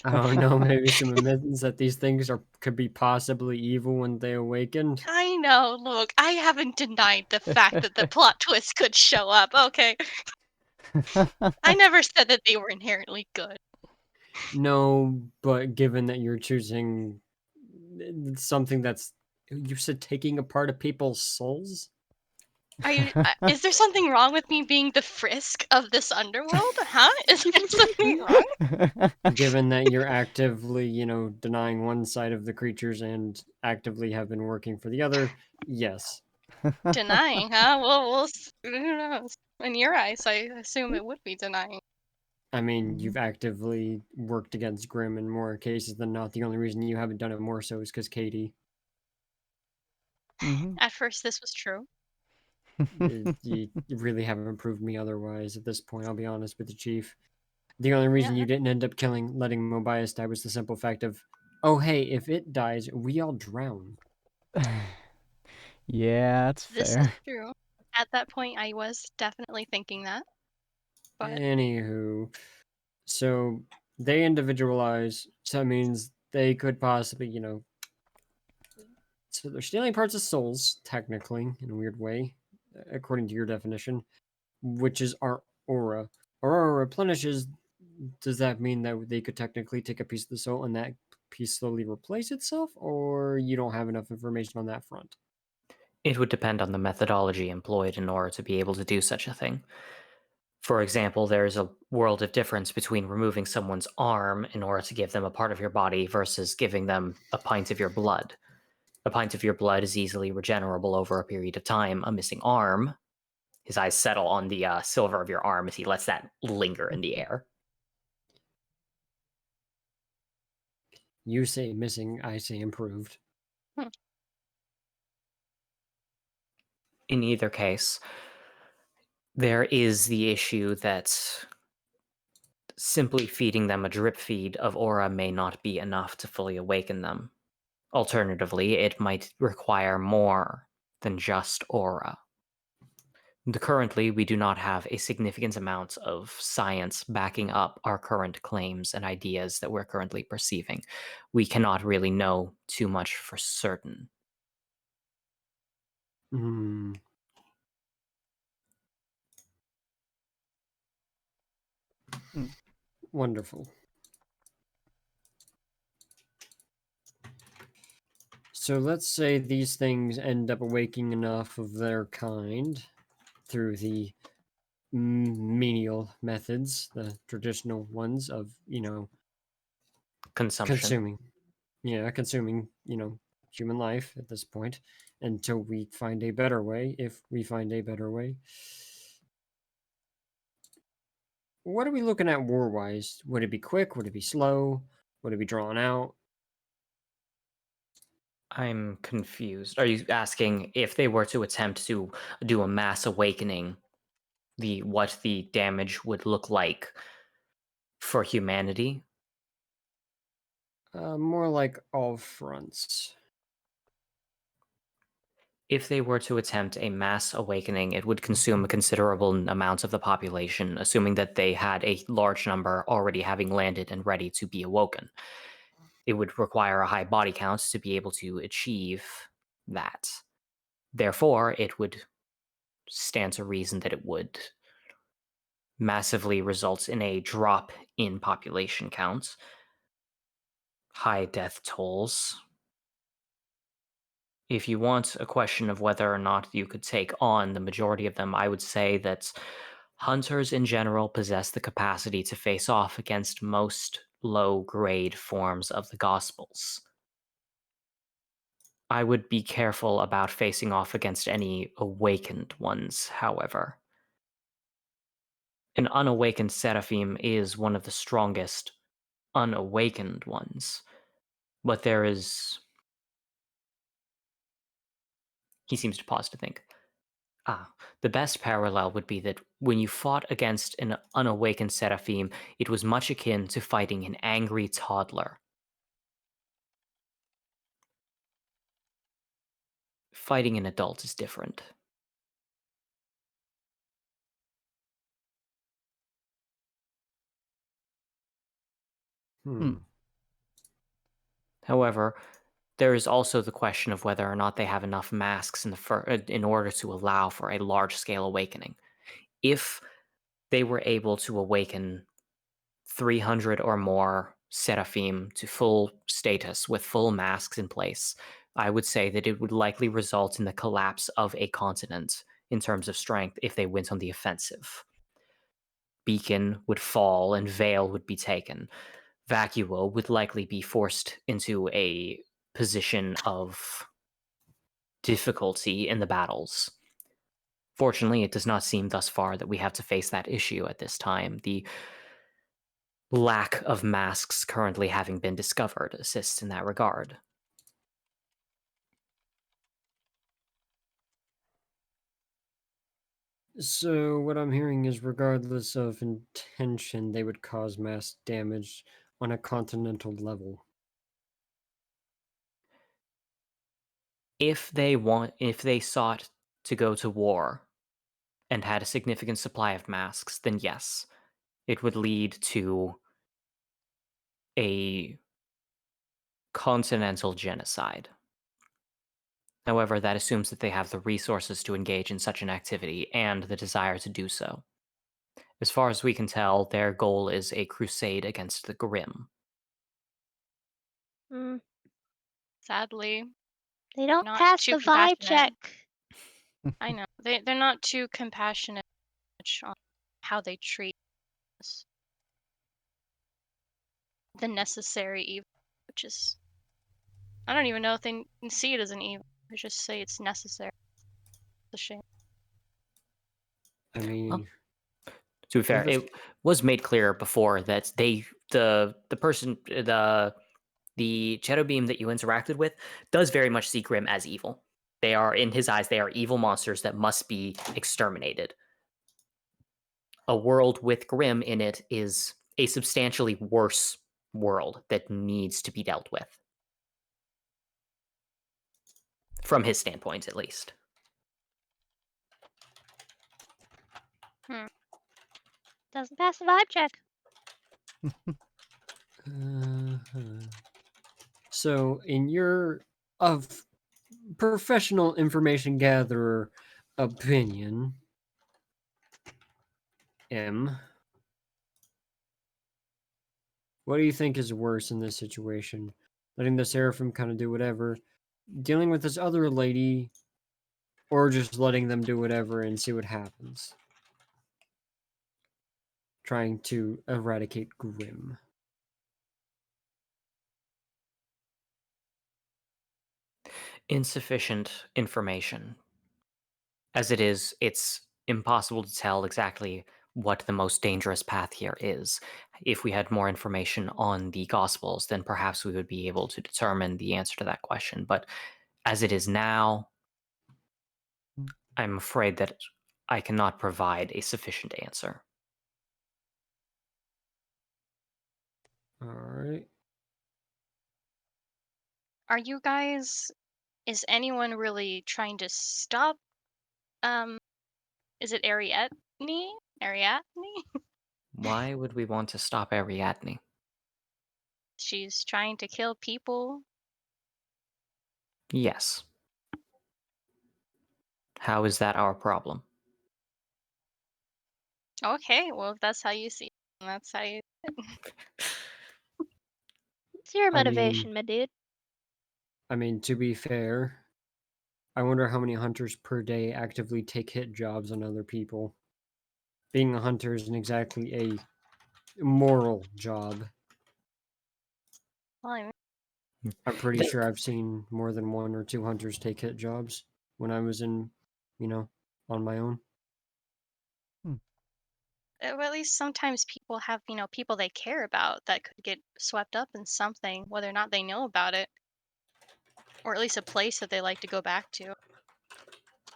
I don't know, maybe some admittance that these things could be possibly evil when they awakened. I know. Look, I haven't denied the fact that the plot twist could show up. Okay. I never said that they were inherently good. No, but given that you're choosing something that's, you said taking a part of people's souls? Are you? Is there something wrong with me being the Frisk of this underworld? Huh? Is there something wrong? Given that you're actively, denying one side of the creatures and actively have been working for the other, yes. Denying, huh? Well, who knows? In your eyes, I assume it would be denying. I mean, you've actively worked against Grim in more cases than not. The only reason you haven't done it more so is because Katie. Mm-hmm. At first, this was true. You really haven't proved me otherwise at this point, I'll be honest with the Chief. The only reason Yeah. you didn't end up letting Mobius die was the simple fact of, oh hey, if it dies, we all drown. Yeah, that's This is fair. true. At that point, I was definitely thinking that. But Anywho, so they individualize, so that means they could possibly, so they're stealing parts of souls, technically, in a weird way, according to your definition, which is our aura. Our aura replenishes. Does that mean that they could technically take a piece of the soul and that piece slowly replace itself, or you don't have enough information on that front? It would depend on the methodology employed in order to be able to do such a thing. For example, there's a world of difference between removing someone's arm in order to give them a part of your body versus giving them a pint of your blood. A pint of your blood is easily regenerable over a period of time. A missing arm, his eyes settle on the silver of your arm as he lets that linger in the air. You say missing, I say improved. In either case, there is the issue that simply feeding them a drip feed of aura may not be enough to fully awaken them. Alternatively, it might require more than just aura. Currently, we do not have a significant amount of science backing up our current claims and ideas that we're currently perceiving. We cannot really know too much for certain. Hmm. Mm. Wonderful. So let's say these things end up awaking enough of their kind through the menial methods, the traditional ones of, Consumption. consuming, human life at this point until we find a better way, if we find a better way. What are we looking at war-wise? Would it be quick? Would it be slow? Would it be drawn out? I'm confused. Are you asking if they were to attempt to do a mass awakening, what the damage would look like for humanity? More like all fronts. If they were to attempt a mass awakening, it would consume a considerable amount of the population, assuming that they had a large number already having landed and ready to be awoken. It would require a high body count to be able to achieve that. Therefore, it would stand to reason that it would massively result in a drop in population counts, high death tolls. If you want a question of whether or not you could take on the majority of them, I would say that hunters in general possess the capacity to face off against most low-grade forms of the Gospels. I would be careful about facing off against any awakened ones, however. An unawakened Seraphim is one of the strongest unawakened ones, but there is... He seems to pause to think. The best parallel would be that when you fought against an unawakened Seraphim, it was much akin to fighting an angry toddler. Fighting an adult is different. However, there is also the question of whether or not they have enough masks in order to allow for a large-scale awakening. If they were able to awaken 300 or more Seraphim to full status with full masks in place, I would say that it would likely result in the collapse of a continent in terms of strength if they went on the offensive. Beacon would fall and Vale would be taken. Vacuo would likely be forced into a position of difficulty in the battles. Fortunately, it does not seem thus far that we have to face that issue at this time. The lack of masks currently having been discovered assists in that regard. So what I'm hearing is regardless of intention, they would cause mass damage on a continental level. If they sought to go to war and had a significant supply of masks, then yes, it would lead to a continental genocide. However, that assumes that they have the resources to engage in such an activity and the desire to do so. As far as we can tell, their goal is a crusade against the Grim. Sadly, They don't not pass too the vibe compassionate. check. I know. They're not too compassionate on how they treat us. The necessary evil, which is... I don't even know if they see it as an evil. They just say it's necessary. It's a shame. I mean, to be fair, it was made clear before that the shadow beam that you interacted with does very much see Grim as evil. They are, in his eyes, they are evil monsters that must be exterminated. A world with Grim in it is a substantially worse world that needs to be dealt with. From his standpoint, at least. Doesn't pass the vibe check. So, in your professional information gatherer opinion, M, what do you think is worse in this situation? Letting the Seraphim kind of do whatever, dealing with this other lady, or just letting them do whatever and see what happens? Trying to eradicate Grim. Insufficient information. As it is, it's impossible to tell exactly what the most dangerous path here is. If we had more information on the Gospels, then perhaps we would be able to determine the answer to that question. But as it is now, I'm afraid that I cannot provide a sufficient answer. Alright. Are you guys... Is anyone really trying to stop... Is it Ariadne? Ariadne? Why would we want to stop Ariadne? She's trying to kill people. Yes. How is that our problem? Okay, well, if that's how you see it, that's how you... It's your I mean- motivation, my dude. I mean, to be fair, I wonder how many hunters per day actively take hit jobs on other people. Being a hunter isn't exactly a moral job. Well, I mean, I'm pretty sure I've seen more than 1 or 2 hunters take hit jobs when I was in, on my own. well, at least sometimes people have, people they care about that could get swept up in something, whether or not they know about it. Or at least a place that they like to go back to.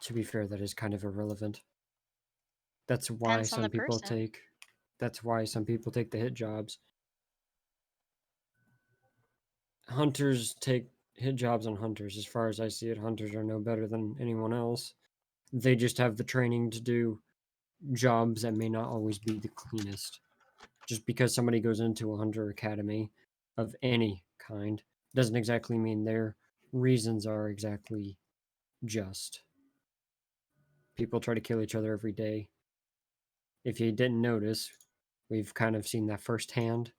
To be fair, that is kind of irrelevant. That's why Depends on some the people person. take. That's why some people take the hit jobs. Hunters take hit jobs on hunters. As far as I see it, hunters are no better than anyone else. They just have the training to do jobs that may not always be the cleanest. Just because somebody goes into a hunter academy of any kind doesn't exactly mean their reasons are exactly just. People try to kill each other every day. If you didn't notice, we've kind of seen that firsthand.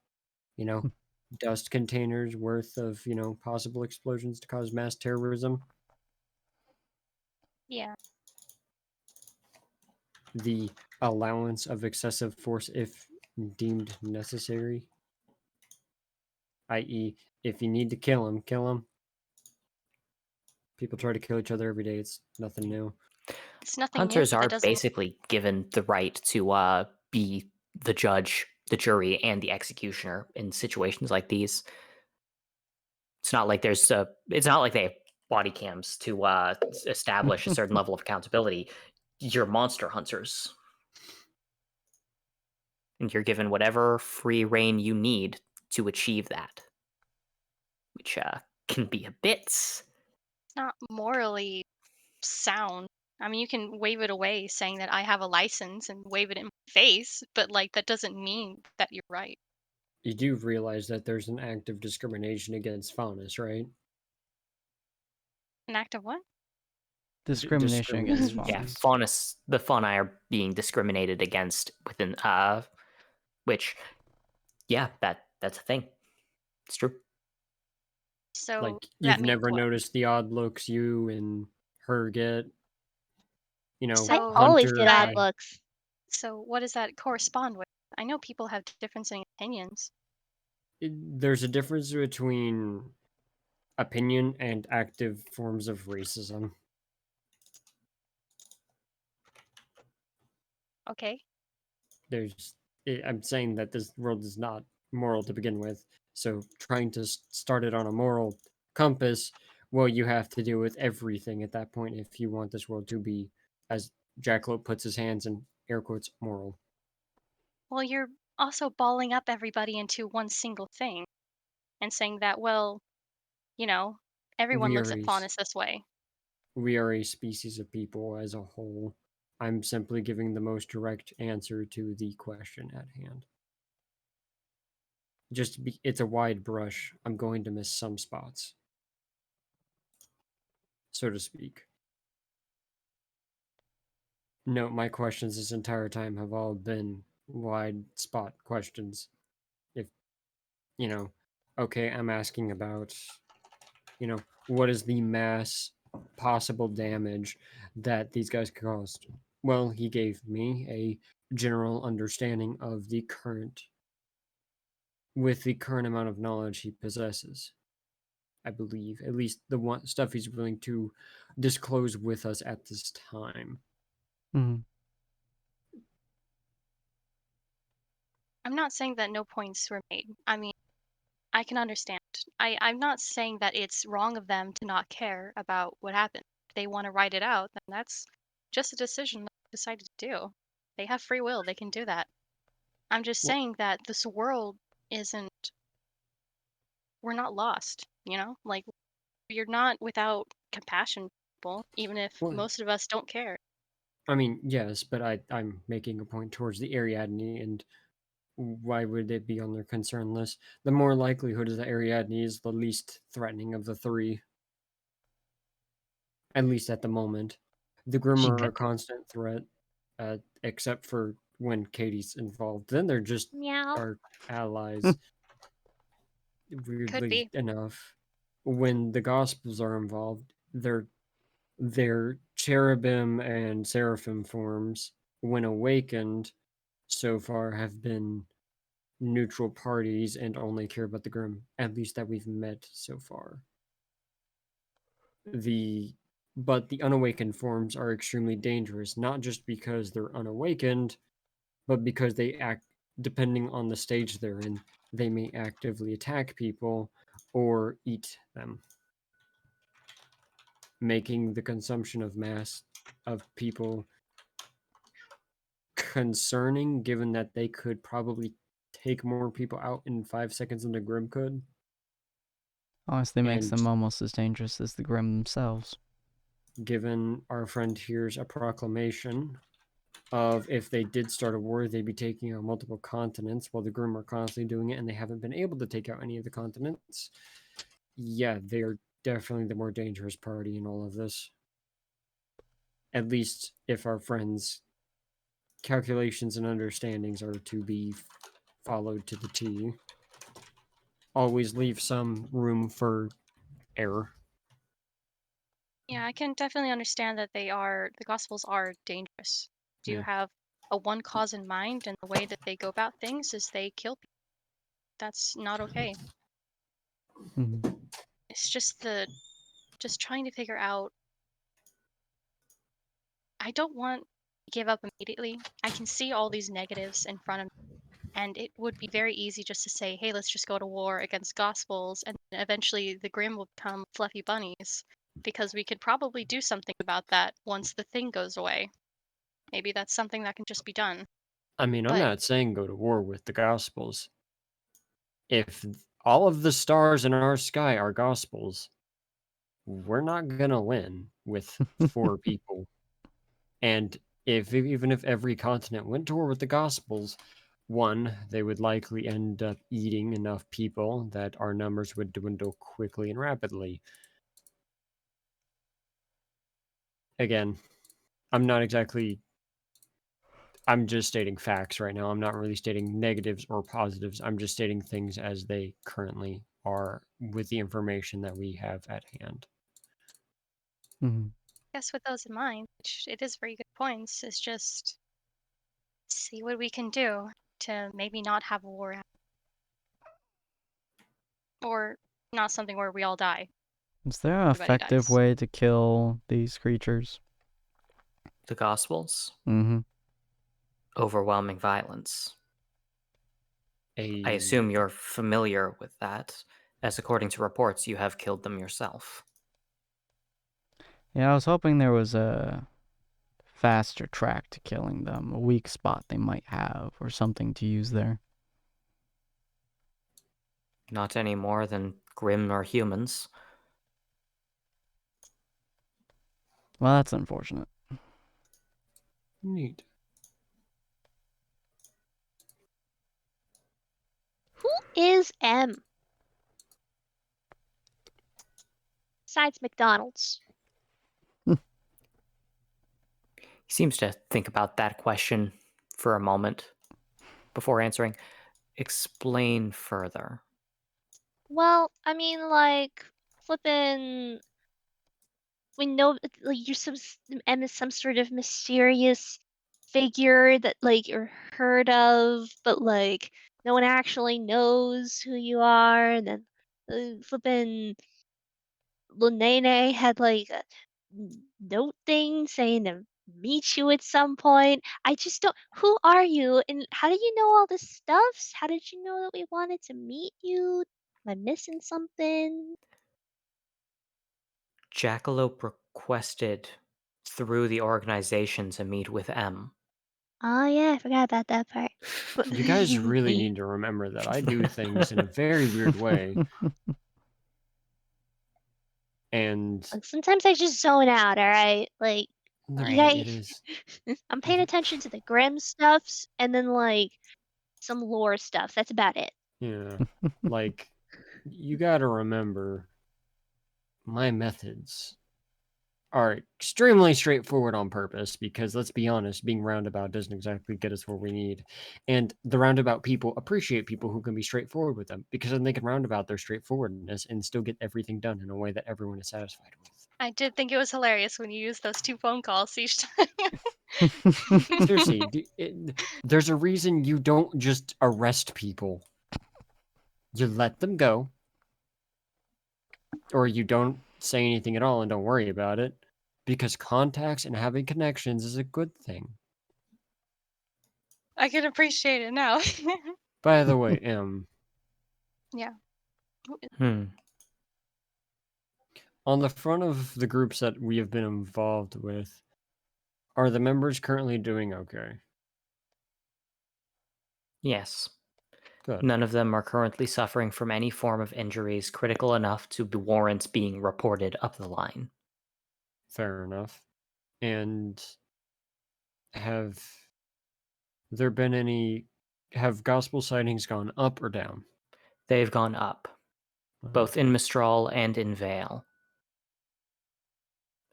Dust containers worth of, possible explosions to cause mass terrorism. Yeah. The allowance of excessive force if deemed necessary. I.e., if you need to kill them, kill them. People try to kill each other every day. It's nothing new. It's nothing Hunters new. are That doesn't... basically given the right to be the judge the jury and the executioner in situations like these. It's not like it's not like they have body cams to establish a certain level of accountability. You're monster hunters, and you're given whatever free reign you need to achieve that, which can be a bit. It's not morally sound. I mean, you can wave it away saying that I have a license and wave it in my face, but like that doesn't mean that you're right. You do realize that there's an act of discrimination against faunus, right? An act of what? Discrimination against discrimination. Yeah, faunus. the fauna are being discriminated against within which, yeah, that's a thing. It's true. So Like, that you've means never what? noticed the odd looks you and her get. You know, So- I always Hunter. get odd looks. So what does that correspond with? I know people have different opinions. There's a difference between opinion and active forms of racism. Okay. I'm saying that this world is not moral to begin with, so trying to start it on a moral compass, well, you have to deal with everything at that point if you want this world to be, as Jackalope puts his hands in air quotes, moral. Well, you're also balling up everybody into one single thing and saying that, well, you know, everyone looks at faunus this way. We are a species of people as a whole. I'm simply giving the most direct answer to the question at hand. It's a wide brush. I'm going to miss some spots, so to speak. No, my questions this entire time have all been wide spot questions. If, okay, I'm asking about, what is the mass possible damage that these guys caused? Well, he gave me a general understanding of with the current amount of knowledge he possesses. I believe, at least the one stuff he's willing to disclose with us at this time. Mm-hmm. I'm not saying that no points were made. I mean, I can understand. I'm not saying that it's wrong of them to not care about what happened. If they want to write it out, then that's just a decision they decided to do. They have free will, they can do that. I'm just Well- saying that this world isn't, we're not lost, you know? Like, you're not without compassion, people, even if Well- most of us don't care. I mean, yes, but I'm making a point towards the Ariadne, and why would it be on their concern list? The more likelihood is that Ariadne is the least threatening of the three. At least at the moment. The Grimm are a constant threat, except for when Katie's involved. Then they're just Meow. our allies, weirdly be. enough. When the Gospels are involved, their cherubim and seraphim forms, when awakened, so far have been neutral parties and only care about the Grimm, at least that we've met so far. But the unawakened forms are extremely dangerous, not just because they're unawakened, but because they act, depending on the stage they're in, they may actively attack people or eat them, making the consumption of mass of people concerning, given that they could probably take more people out in 5 seconds than the Grimm could. Honestly, makes And them almost as dangerous as the Grimm themselves. given our friend here's a proclamation of if they did start a war, they'd be taking out multiple continents, while the Grimm are constantly doing it, and they haven't been able to take out any of the continents. Yeah, they are definitely the more dangerous party in all of this. At least if our friends' calculations and understandings are to be followed to the T. Always leave some room for error. Yeah, I can definitely understand that the Gospels are dangerous. Do Yeah. have a one cause in mind, and the way that they go about things is they kill people. That's not okay. Mm-hmm. It's just trying to figure out. I don't want to give up immediately. I can see all these negatives in front of me, And it would be very easy just to say, hey, let's just go to war against Gospels, and eventually the Grimm will become fluffy bunnies, because we could probably do something about that once the thing goes away. Maybe that's something that can just be done. I mean, I'm But- not saying go to war with the Gospels. If all of the stars in our sky are Gospels, we're not gonna win with 4 people. And even if every continent went to war with the Gospels, one, they would likely end up eating enough people that our numbers would dwindle quickly and rapidly. Again, I'm just stating facts right now. I'm not really stating negatives or positives. I'm just stating things as they currently are with the information that we have at hand. Mhm. I guess with those in mind, which it is very good points, is just see what we can do to maybe not have a war happen. Or not something where we all die. Is there an Everybody effective dies. way to kill these creatures? The Gospels, Mm-hmm. overwhelming violence. I assume you're familiar with that, as according to reports, you have killed them yourself. Yeah, I was hoping there was a faster track to killing them, a weak spot they might have, or something to use there. Not any more than Grimm or humans. Well, that's unfortunate. Neat. Who is M? Besides McDonald's. He seems to think about that question for a moment before answering. Explain further. Well, I mean, like, flippin'. We know like M is some sort of mysterious figure that like you're heard of, but like no one actually knows who you are. And then flippin' Lunene had like a note thing saying to meet you at some point. I just don't. Who are you? And how did you know all this stuff? How did you know that we wanted to meet you? Am I missing something? Jackalope requested through the organization to meet with M. Oh yeah, I forgot about that part. But You guys really need to remember that I do things in a very weird way. And sometimes I just zone out, all right? Like right, you guys, it is. I'm paying attention to the Grimm stuffs and then like some lore stuff. That's about it. Yeah. Like, you gotta remember, my methods are extremely straightforward on purpose because, let's be honest, being roundabout doesn't exactly get us where we need. And the roundabout people appreciate people who can be straightforward with them because then they can roundabout their straightforwardness and still get everything done in a way that everyone is satisfied with. I did think it was hilarious when you used those 2 phone calls each time. Seriously, there's a reason you don't just arrest people. You let them go, or you don't say anything at all and don't worry about it, because contacts and having connections is a good thing. I can appreciate it now. By the way, Yeah. on the front of the groups that we have been involved with, are the members currently doing okay? Yes. Good. None of them are currently suffering from any form of injuries critical enough to warrant being reported up the line. Fair enough. And have there been any... Have gospel sightings gone up or down? They've gone up, both in Mistral and in Vale.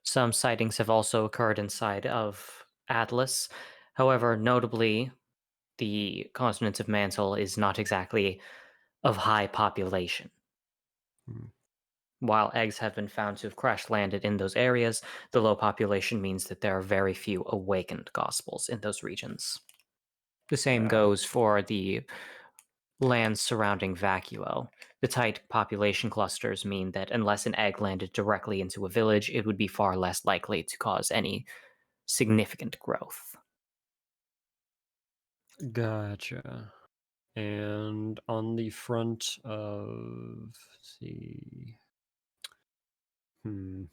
Some sightings have also occurred inside of Atlas. However, notably, the continent of Mantle is not exactly of high population. While eggs have been found to have crash landed in those areas, the low population means that there are very few awakened gospels in those regions. The same goes for the lands surrounding Vacuo. The tight population clusters mean that unless an egg landed directly into a village, it would be far less likely to cause any significant growth. Gotcha. And on the front of, let's see, no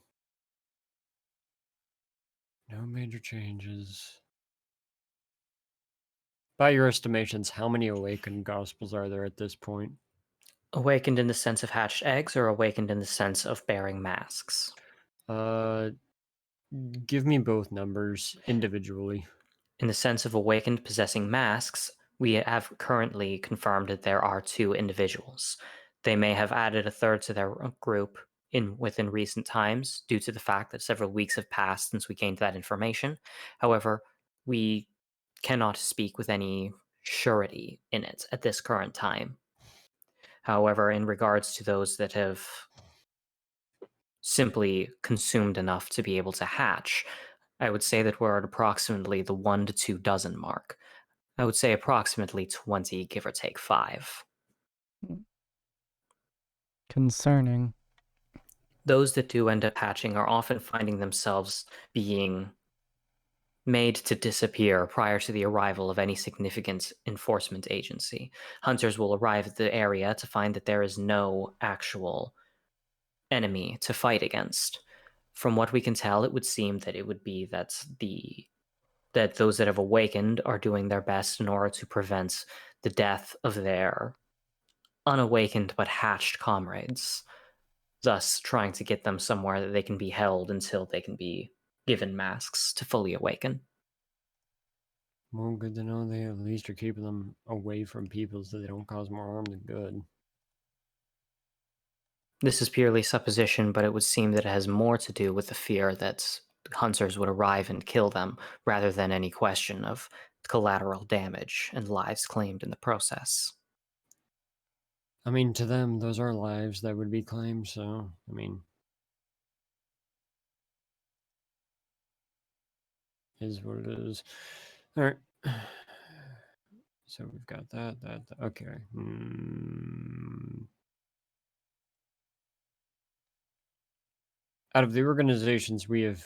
major changes. By your estimations, how many awakened gospels are there at this point? Awakened in the sense of hatched eggs, or awakened in the sense of bearing masks? Give me both numbers individually. In the sense of awakened possessing masks, we have currently confirmed that there are 2 individuals. They may have added a third to their group within recent times due to the fact that several weeks have passed since we gained that information. However, we cannot speak with any surety in it at this current time. However, in regards to those that have simply consumed enough to be able to hatch, I would say that we're at approximately the 1 to 2 dozen mark. I would say approximately 20, give or take 5. Concerning. Those that do end up hatching are often finding themselves being made to disappear prior to the arrival of any significant enforcement agency. Hunters will arrive at the area to find that there is no actual enemy to fight against. From what we can tell, it would seem that it would be that those that have awakened are doing their best in order to prevent the death of their unawakened but hatched comrades, thus trying to get them somewhere that they can be held until they can be given masks to fully awaken. Well, good to know they at least are keeping them away from people so they don't cause more harm than good. This is purely supposition, but it would seem that it has more to do with the fear that hunters would arrive and kill them, rather than any question of collateral damage and lives claimed in the process. I mean, to them, those are lives that would be claimed, so, I mean, is what it is. All right. So we've got that. Okay. Out of the organizations we have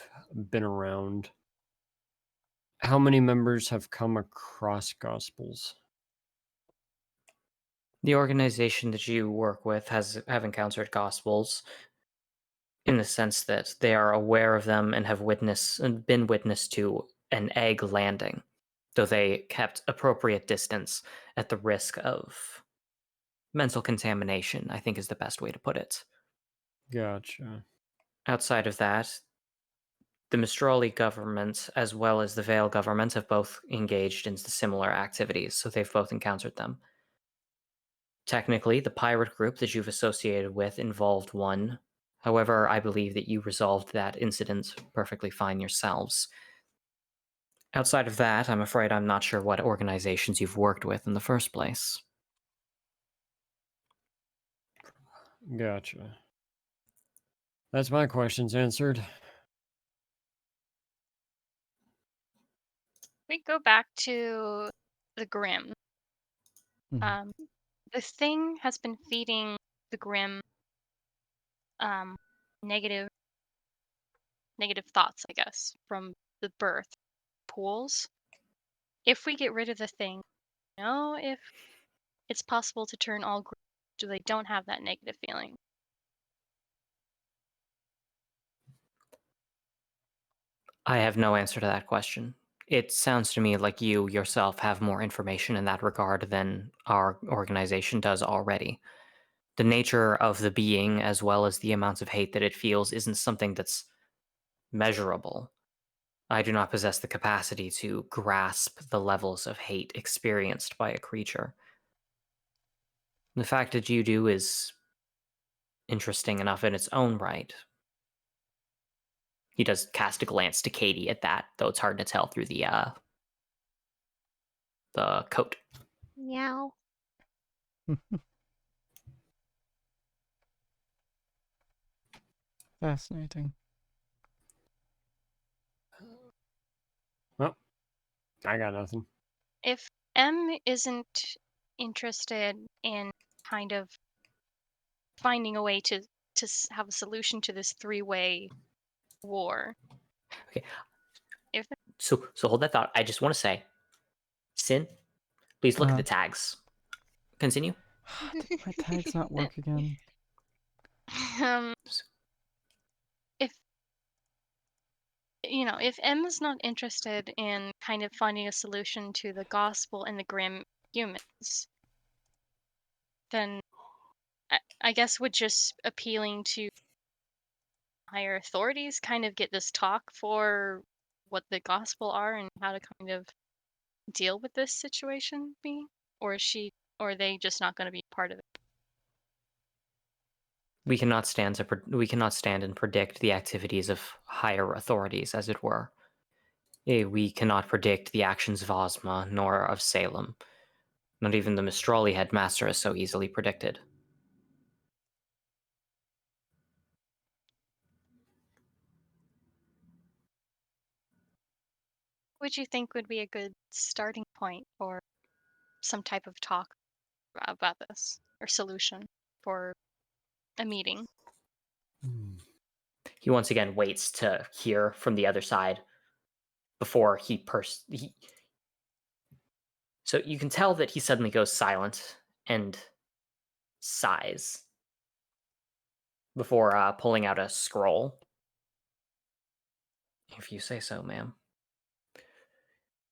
been around, how many members have come across Gospels? The organization that you work with have encountered Gospels in the sense that they are aware of them and have been witness to an egg landing, though they kept appropriate distance at the risk of mental contamination, I think is the best way to put it. Gotcha. Outside of that, the Mistrali government as well as the Vale government have both engaged in similar activities, so they've both encountered them. Technically, the pirate group that you've associated with involved one. However, I believe that you resolved that incident perfectly fine yourselves. Outside of that, I'm afraid I'm not sure what organizations you've worked with in the first place. Gotcha. That's my questions answered. We go back to the Grim. Mhm. The thing has been feeding the Grim negative thoughts, I guess, from the birth pools. If we get rid of the thing, if it's possible to turn all Grim so they don't have that negative feeling. I have no answer to that question. It sounds to me like you yourself have more information in that regard than our organization does already. The nature of the being, as well as the amounts of hate that it feels, isn't something that's measurable. I do not possess the capacity to grasp the levels of hate experienced by a creature. The fact that you do is interesting enough in its own right. He does cast a glance to Katie at that, though it's hard to tell through the coat. Meow. Fascinating. Well, I got nothing. If M isn't interested in kind of finding a way to have a solution to this three-way war. Okay. If So hold that thought. I just want to say, Sin, please look at the tags. continue. Did my tags not work again? If if M is not interested in kind of finding a solution to the gospel and the grim humans, then I guess would just appealing to higher authorities kind of get this talk for what the gospel are and how to kind of deal with this situation be? Or are they just not going to be part of it? We cannot stand and predict the activities of higher authorities, as it were. We cannot predict the actions of Ozma nor of Salem. Not even the Mistrali headmaster is so easily predicted. Would you think would be a good starting point for some type of talk about this or solution for a meeting? He once again waits to hear from the other side before So you can tell that he suddenly goes silent and sighs before pulling out a scroll. If you say so, ma'am.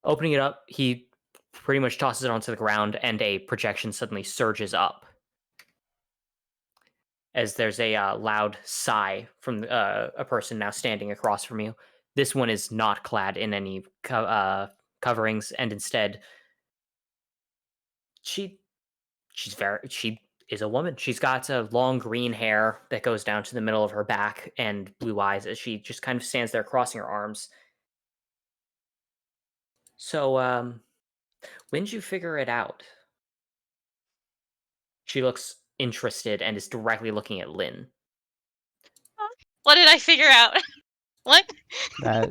Opening it up, he pretty much tosses it onto the ground, and a projection suddenly surges up as there's a loud sigh from a person now standing across from you. This one is not clad in any coverings, and instead, she is a woman. She's got long green hair that goes down to the middle of her back and blue eyes as she just kind of stands there crossing her arms. So, when did you figure it out? She looks interested and is directly looking at Lynn. What did I figure out? What?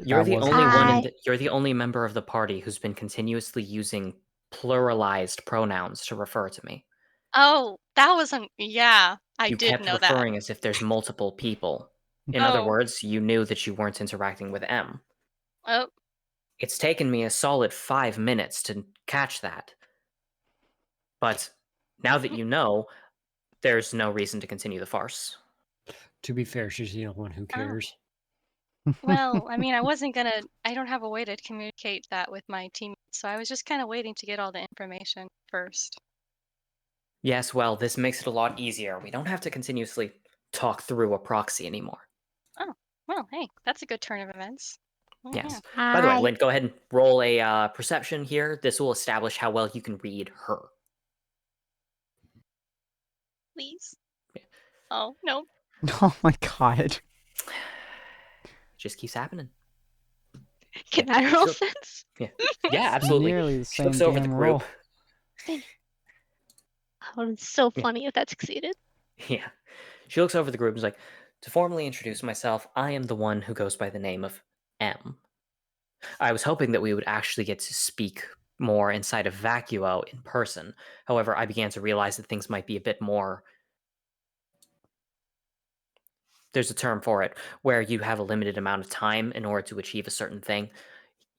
You're the wasn't only one Hi. you're the only member of the party who's been continuously using pluralized pronouns to refer to me. Oh, that wasn't. Yeah, I You did kept know that. referring as if there's multiple people. In other Oh. words, you knew that you weren't interacting with M. Oh, It's taken me a solid 5 minutes to catch that. But now that you know, there's no reason to continue the farce. To be fair, she's the only one who cares. well, I mean, I don't have a way to communicate that with my teammates, so I was just kind of waiting to get all the information first. Yes, well, this makes it a lot easier. We don't have to continuously talk through a proxy anymore. Oh, well, hey, that's a good turn of events. Oh, Yes. yeah. By the way, Hi. Lynn, go ahead and roll a perception here. This will establish how well you can read her. Please. Oh, no. Oh my god. Just keeps happening. Can I roll Sure. sense? Yeah, absolutely. Nearly the She same looks over the damn group. roll. Oh, it's so Yeah. funny if that succeeded. Yeah. She looks over the group and is like, to formally introduce myself, I am the one who goes by the name of M. I was hoping that we would actually get to speak more inside of Vacuo in person. However, I began to realize that things might be a bit more. There's a term for it, where you have a limited amount of time in order to achieve a certain thing.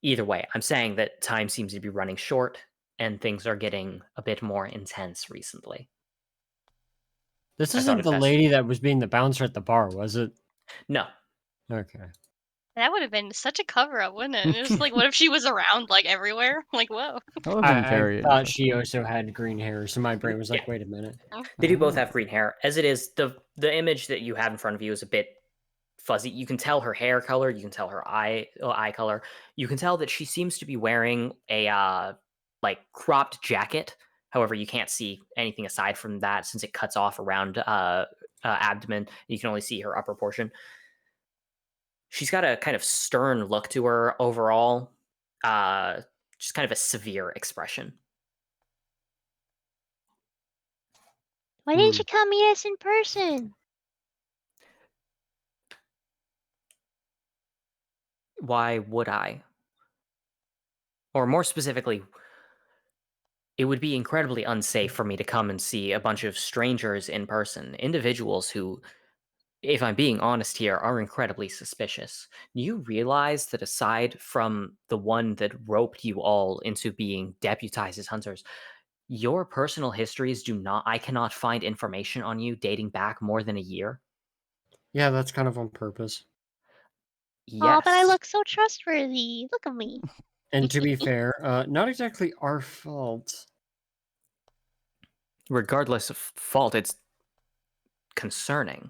Either way, I'm saying that time seems to be running short, and things are getting a bit more intense recently. This I thought isn't it the best- lady that was being the bouncer at the bar, was it? No. Okay. That would have been such a cover up, wouldn't it? It was like, what if she was around, like, everywhere? Like, whoa. That would have been I very thought interesting. she also had green hair, so my brain was like, Yeah. wait a minute. They do both Oh. have green hair. As it is, the image that you have in front of you is a bit fuzzy. You can tell her hair color, you can tell her eye color. You can tell that she seems to be wearing a like cropped jacket. However, you can't see anything aside from that since it cuts off around abdomen. You can only see her upper portion. She's got a kind of stern look to her overall. Just kind of a severe expression. Why didn't you come meet us in person? Why would I? Or more specifically, it would be incredibly unsafe for me to come and see a bunch of strangers in person, individuals who, if I'm being honest here, are incredibly suspicious. You realize that aside from the one that roped you all into being deputized as hunters, Your personal histories I cannot find information on you dating back more than a year. Yeah, that's kind of on purpose. Oh, but I Yes. look so trustworthy. Look at me. And to be fair, not exactly our fault. Regardless of fault, it's concerning.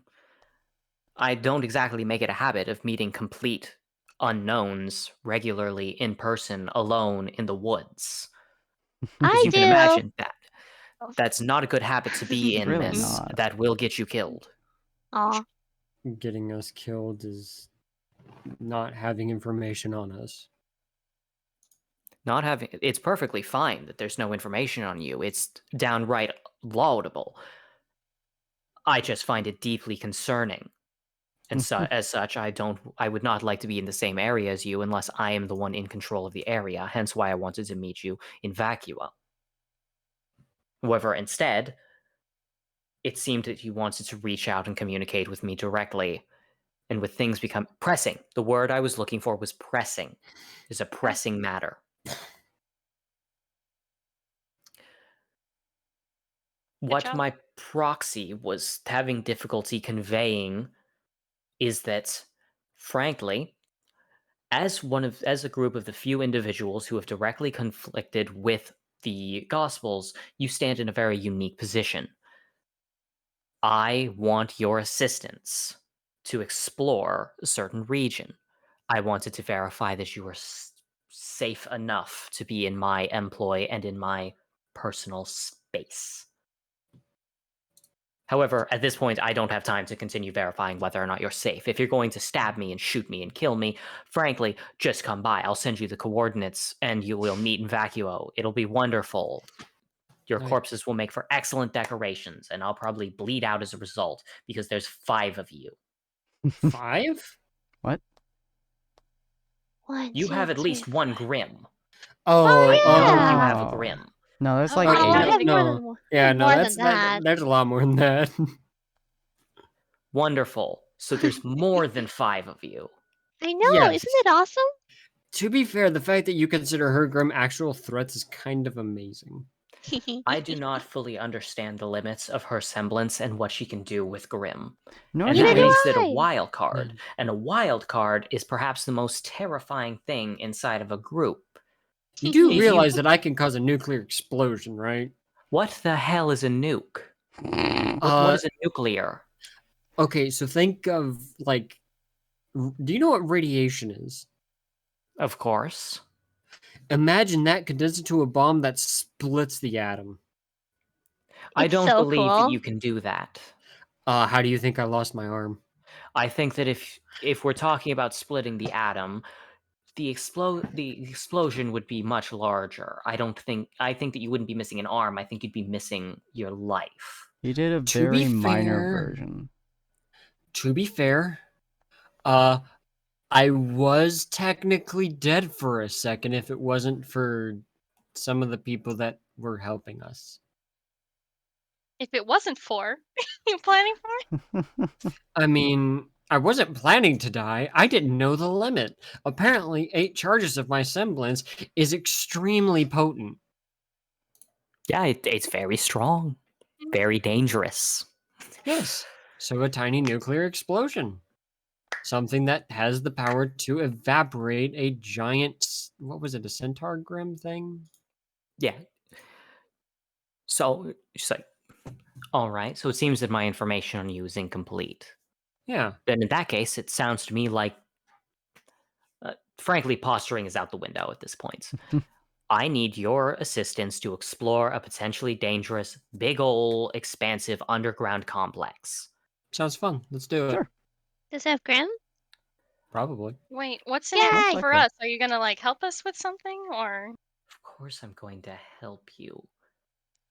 I don't exactly make it a habit of meeting complete unknowns regularly in person, alone in the woods. Because I you can do. imagine that. Oh. That's not a good habit to be in, Really miss. not. That will get you killed. Aw. Getting us killed is not having information on us. It's perfectly fine that there's no information on you. It's downright laudable. I just find it deeply concerning. And as such, I would not like to be in the same area as you unless I am the one in control of the area, hence why I wanted to meet you in Vacua. However, instead, it seemed that you wanted to reach out and communicate with me directly. And with things become pressing, the word I was looking for was pressing. It's a pressing matter. What job. my proxy was having difficulty conveying is that, frankly, as a group of the few individuals who have directly conflicted with the Gospels, you stand in a very unique position. I want your assistance to explore a certain region. I wanted to verify that you were safe enough to be in my employ and in my personal space. However, at this point, I don't have time to continue verifying whether or not you're safe. If you're going to stab me and shoot me and kill me, frankly, just come by. I'll send you the coordinates and you will meet in Vacuo. It'll be wonderful. Your Nice. corpses will make for excellent decorations, and I'll probably bleed out as a result because there's 5 of you. 5? What? One, You two, have at least three, 1 four. Grim. Oh, I know yeah. you have a Oh. Grim. No, there's Oh, like I Okay, know. I 8. have no. more than Yeah, no, more that's than that. there's a lot more than that. Wonderful. So there's more than 5 of you. I know, Yes. isn't it awesome? To be fair, the fact that you consider her Grim actual threats is kind of amazing. I do not fully understand the limits of her semblance and what she can do with Grim. Nor And do that Neither do makes it a I. wild card. And a wild card is perhaps the most terrifying thing inside of a group. You do If realize that I can cause a nuclear explosion, right? What the hell is a nuke? What Uh, is a nuclear? okay, so think of like, do you know what radiation is? Of course. Imagine that condensed into a bomb that splits the atom. I It's don't so believe that cool. you can do that. How do you think I lost my arm? I think that if we're talking about splitting the atom, the explosion would be much larger. I think that you wouldn't be missing an arm. I think you'd be missing your life. You did a To be very minor fair- version. To be fair, I was technically dead for a second if it wasn't for some of the people that were helping us. If it wasn't for you planning for it? I mean, I wasn't planning to die. I didn't know the limit. Apparently, 8 charges of my semblance is extremely potent. Yeah, it's very strong, very dangerous. Yes. So a tiny nuclear explosion. Something that has the power to evaporate a giant, what was it, a centaur grim thing? Yeah. So she's like, all right. So it seems that my information on you is incomplete. Yeah. Then in that case, it sounds to me like, frankly, posturing is out the window at this point. I need your assistance to explore a potentially dangerous, big ol' expansive underground complex. Sounds fun. Let's do it. Sure. Does it have Grim? Probably. Wait, what's in Yay! it for Likely. us? Are you gonna like help us with something or? Of course, I'm going to help you.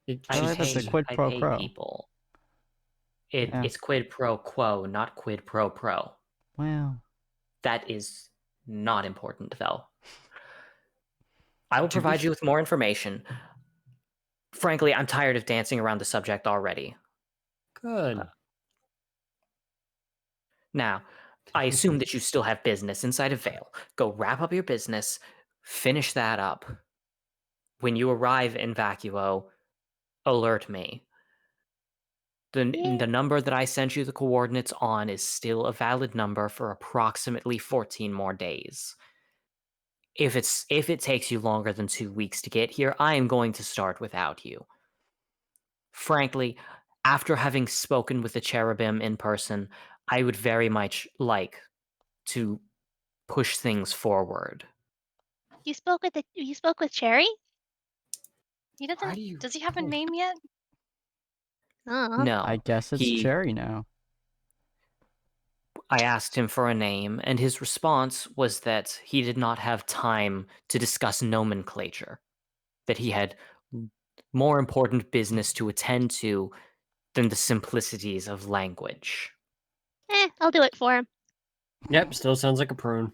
It I like just- that's a quid I pro pay quo. people. Yeah. It's quid pro quo, not quid pro pro. Wow. That is not important, though. I will To be provide you with more information. Frankly, I'm tired of dancing around the subject already. Good. Now, I assume that you still have business inside of Vale. Go wrap up your business, finish that up. When you arrive in Vacuo, alert me. The number that I sent you the coordinates on is still a valid number for approximately 14 more days. If it takes you longer than 2 weeks to get here, I am going to start without you. Frankly, after having spoken with the cherubim in person, I would very much like to push things forward. You spoke with Cherry? He Why doesn't. do you? Does he have a name yet? No, I guess it's he. Cherry now. I asked him for a name, and his response was that he did not have time to discuss nomenclature, that he had more important business to attend to than the simplicities of language. I'll do it for him. Yep, still sounds like a prune.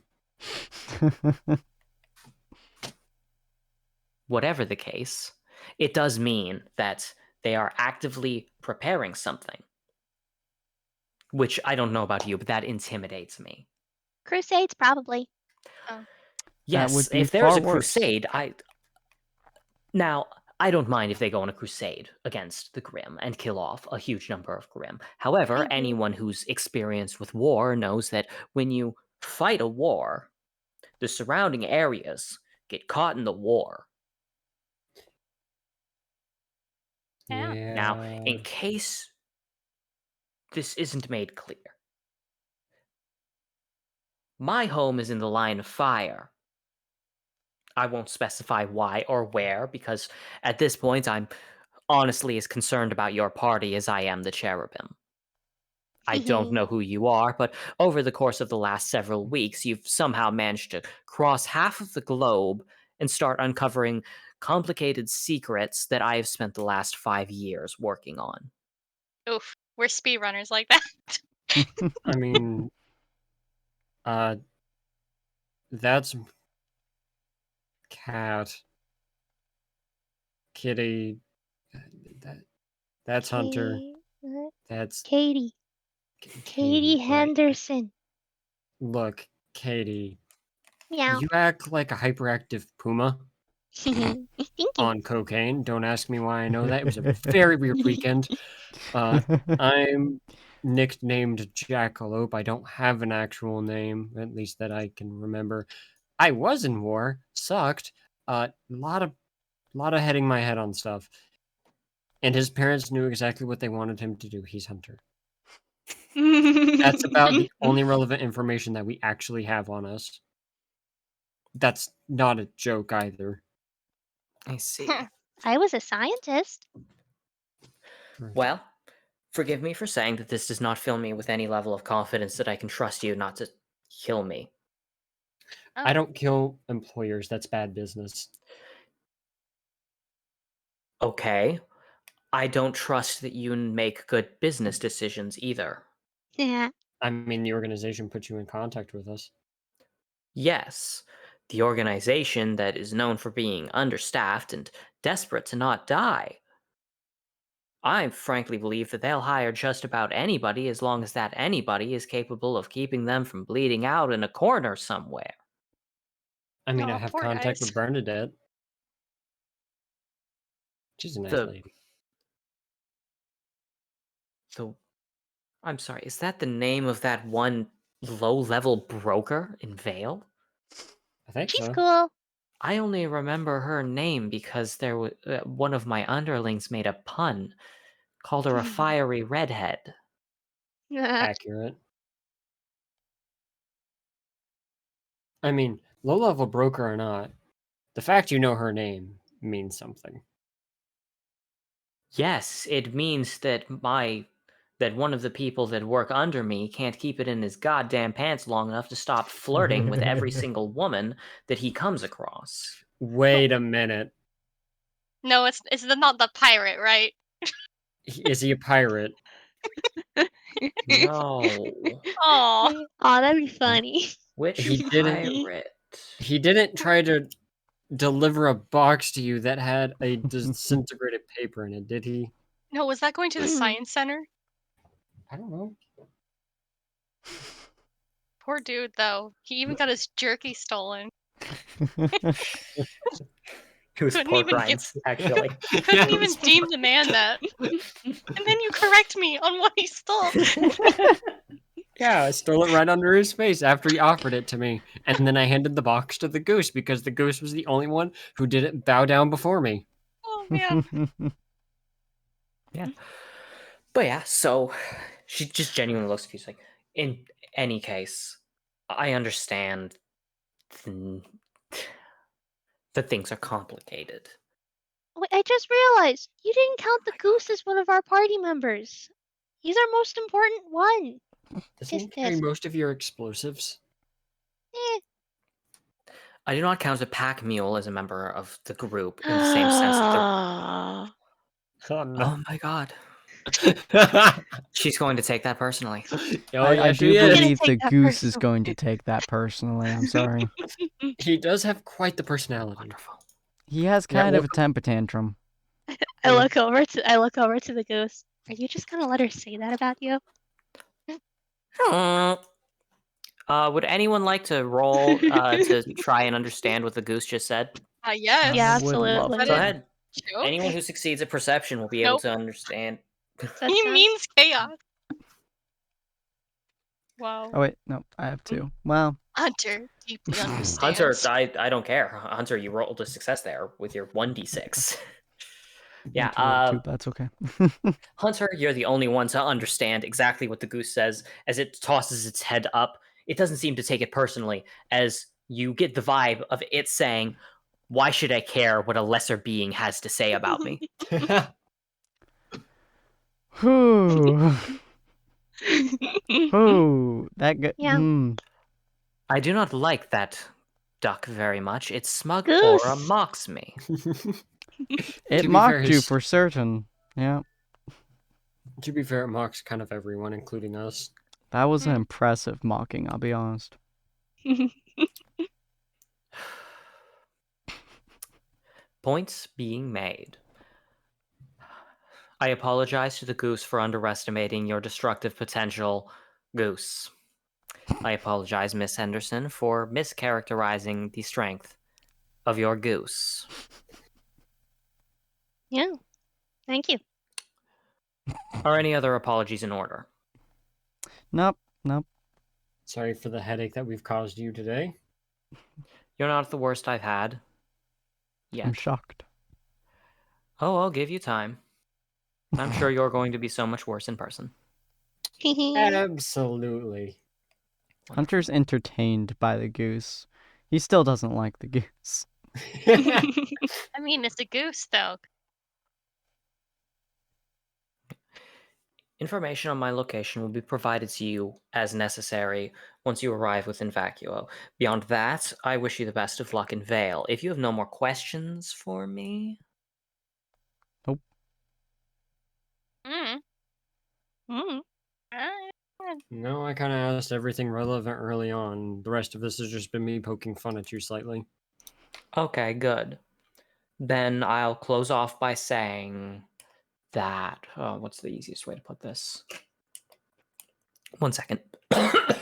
Whatever the case, it does mean that they are actively preparing something. Which I don't know about you, but that intimidates me. Crusades, probably. Yes, would be if there is far a worse. crusade, Now, I don't mind if they go on a crusade against the Grimm and kill off a huge number of Grimm. However, agree. anyone who's experienced with war knows that when you fight a war, the surrounding areas get caught in the war. Yeah. Now, in case this isn't made clear, my home is in the line of fire. I won't specify why or where, because at this point I'm honestly as concerned about your party as I am the cherubim. I don't know who you are, but over the course of the last several weeks, you've somehow managed to cross half of the globe and start uncovering complicated secrets that I have spent the last 5 years working on. Oof. We're speedrunners like that. I mean, that's cat, kitty. That's Hunter. That's Katie. Katie right? Henderson. Look, Katie, Meow. you act like a hyperactive puma Thank you. on cocaine. Don't ask me why I know that. It was a very weird weekend. I'm nicknamed Jackalope. I don't have an actual name, at least that I can remember. I was in war, sucked. Lot of heading my head on stuff. And his parents knew exactly what they wanted him to do. He's Hunter. That's about the only relevant information that we actually have on us. That's not a joke either. I see. I was a scientist. Well, forgive me for saying that this does not fill me with any level of confidence that I can trust you not to kill me. I don't kill employers. That's bad business. Okay. I don't trust that you make good business decisions either. Yeah. I mean, the organization put you in contact with us. Yes, the organization that is known for being understaffed and desperate to not die. I frankly believe that they'll hire just about anybody as long as that anybody is capable of keeping them from bleeding out in a corner somewhere. I mean, I Aw, have poor contact guys. with Bernadette. She's a nice The lady. I'm sorry, is that the name of that one low-level broker in Vale? I think She's so. cool. I only remember her name because there was one of my underlings made a pun, called her a fiery redhead. Accurate. I mean, low-level broker or not, the fact you know her name means something. Yes, it means that one of the people that work under me can't keep it in his goddamn pants long enough to stop flirting with every single woman that he comes across. Wait a minute. No, it's not the pirate, right? Is he a pirate? No. Oh, Aw, that'd be funny. Which He didn't- pirate? He didn't try to deliver a box to you that had a disintegrated paper in it, did he? no, was that going to the science center? I don't know. Poor dude, though. He even got his jerky stolen. It was Couldn't pork even rinds, actually. couldn't even deem the man that. And then you correct me on what he stole. Yeah, I stole it right under his face after he offered it to me. And then I handed the box to the goose because the goose was the only one who didn't bow down before me. Oh man. Yeah. But yeah, so she just genuinely looks confused. Like, in any case, I understand that things are complicated. Wait, I just realized you didn't count the goose as one of our party members. He's our most important one. Doesn't he Yes, carry yes. most of your explosives? Eh. I do not count a pack mule as a member of the group in the same sense that they're. Oh, no. Oh my god. She's going to take that personally. Oh, I yeah, do she is. believe the Take that goose is personally. going to take that personally. I'm sorry. He does have quite the personality. Wonderful. He has Yeah, kind of well- a temper tantrum. I look over to the goose. Are you just gonna let her say that about you? Would anyone like to roll to try and understand what the goose just said? Yes. Yeah, I would love absolutely. But Go to. ahead. Joke? Anyone who succeeds at perception will be able Nope. to understand. That He sounds- means chaos. Wow. Oh wait, no, I have two. Well, Hunter deeply understands. Hunter, I don't care. Hunter, you rolled a success there with your 1d6. Yeah, I rolled two, but that's okay. Hunter, you're the only one to understand exactly what the goose says as it tosses its head up. It doesn't seem to take it personally, as you get the vibe of it saying, "Why should I care what a lesser being has to say about me?" Whew. Whew. That good. Yeah. I do not like that duck very much. Its smug Goose. aura mocks me. It To be mocked fair, you his- for certain. Yeah, To be fair, it mocks kind of everyone, including us. that was an impressive mocking. I'll be honest. Points being made. I apologize to the goose for underestimating your destructive potential, goose. I apologize, Miss Henderson, for mischaracterizing the strength of your goose. Yeah. Thank you. Are any other apologies in order? Nope, nope. Sorry for the headache that we've caused you today. You're not the worst I've had. I'm Yet. shocked. Oh, I'll give you time. I'm sure you're going to be so much worse in person. Absolutely. Hunter's entertained by the goose. He still doesn't like the goose. I mean, it's a goose, though. Information on my location will be provided to you as necessary once you arrive within Vacuo. Beyond that, I wish you the best of luck in Vale. If you have no more questions for me... Mm. Mm. No, I kind of asked everything relevant early on. The rest of this has just been me poking fun at you slightly. Okay, good. Then I'll close off by saying that... Oh, what's the easiest way to put this? 1 second. I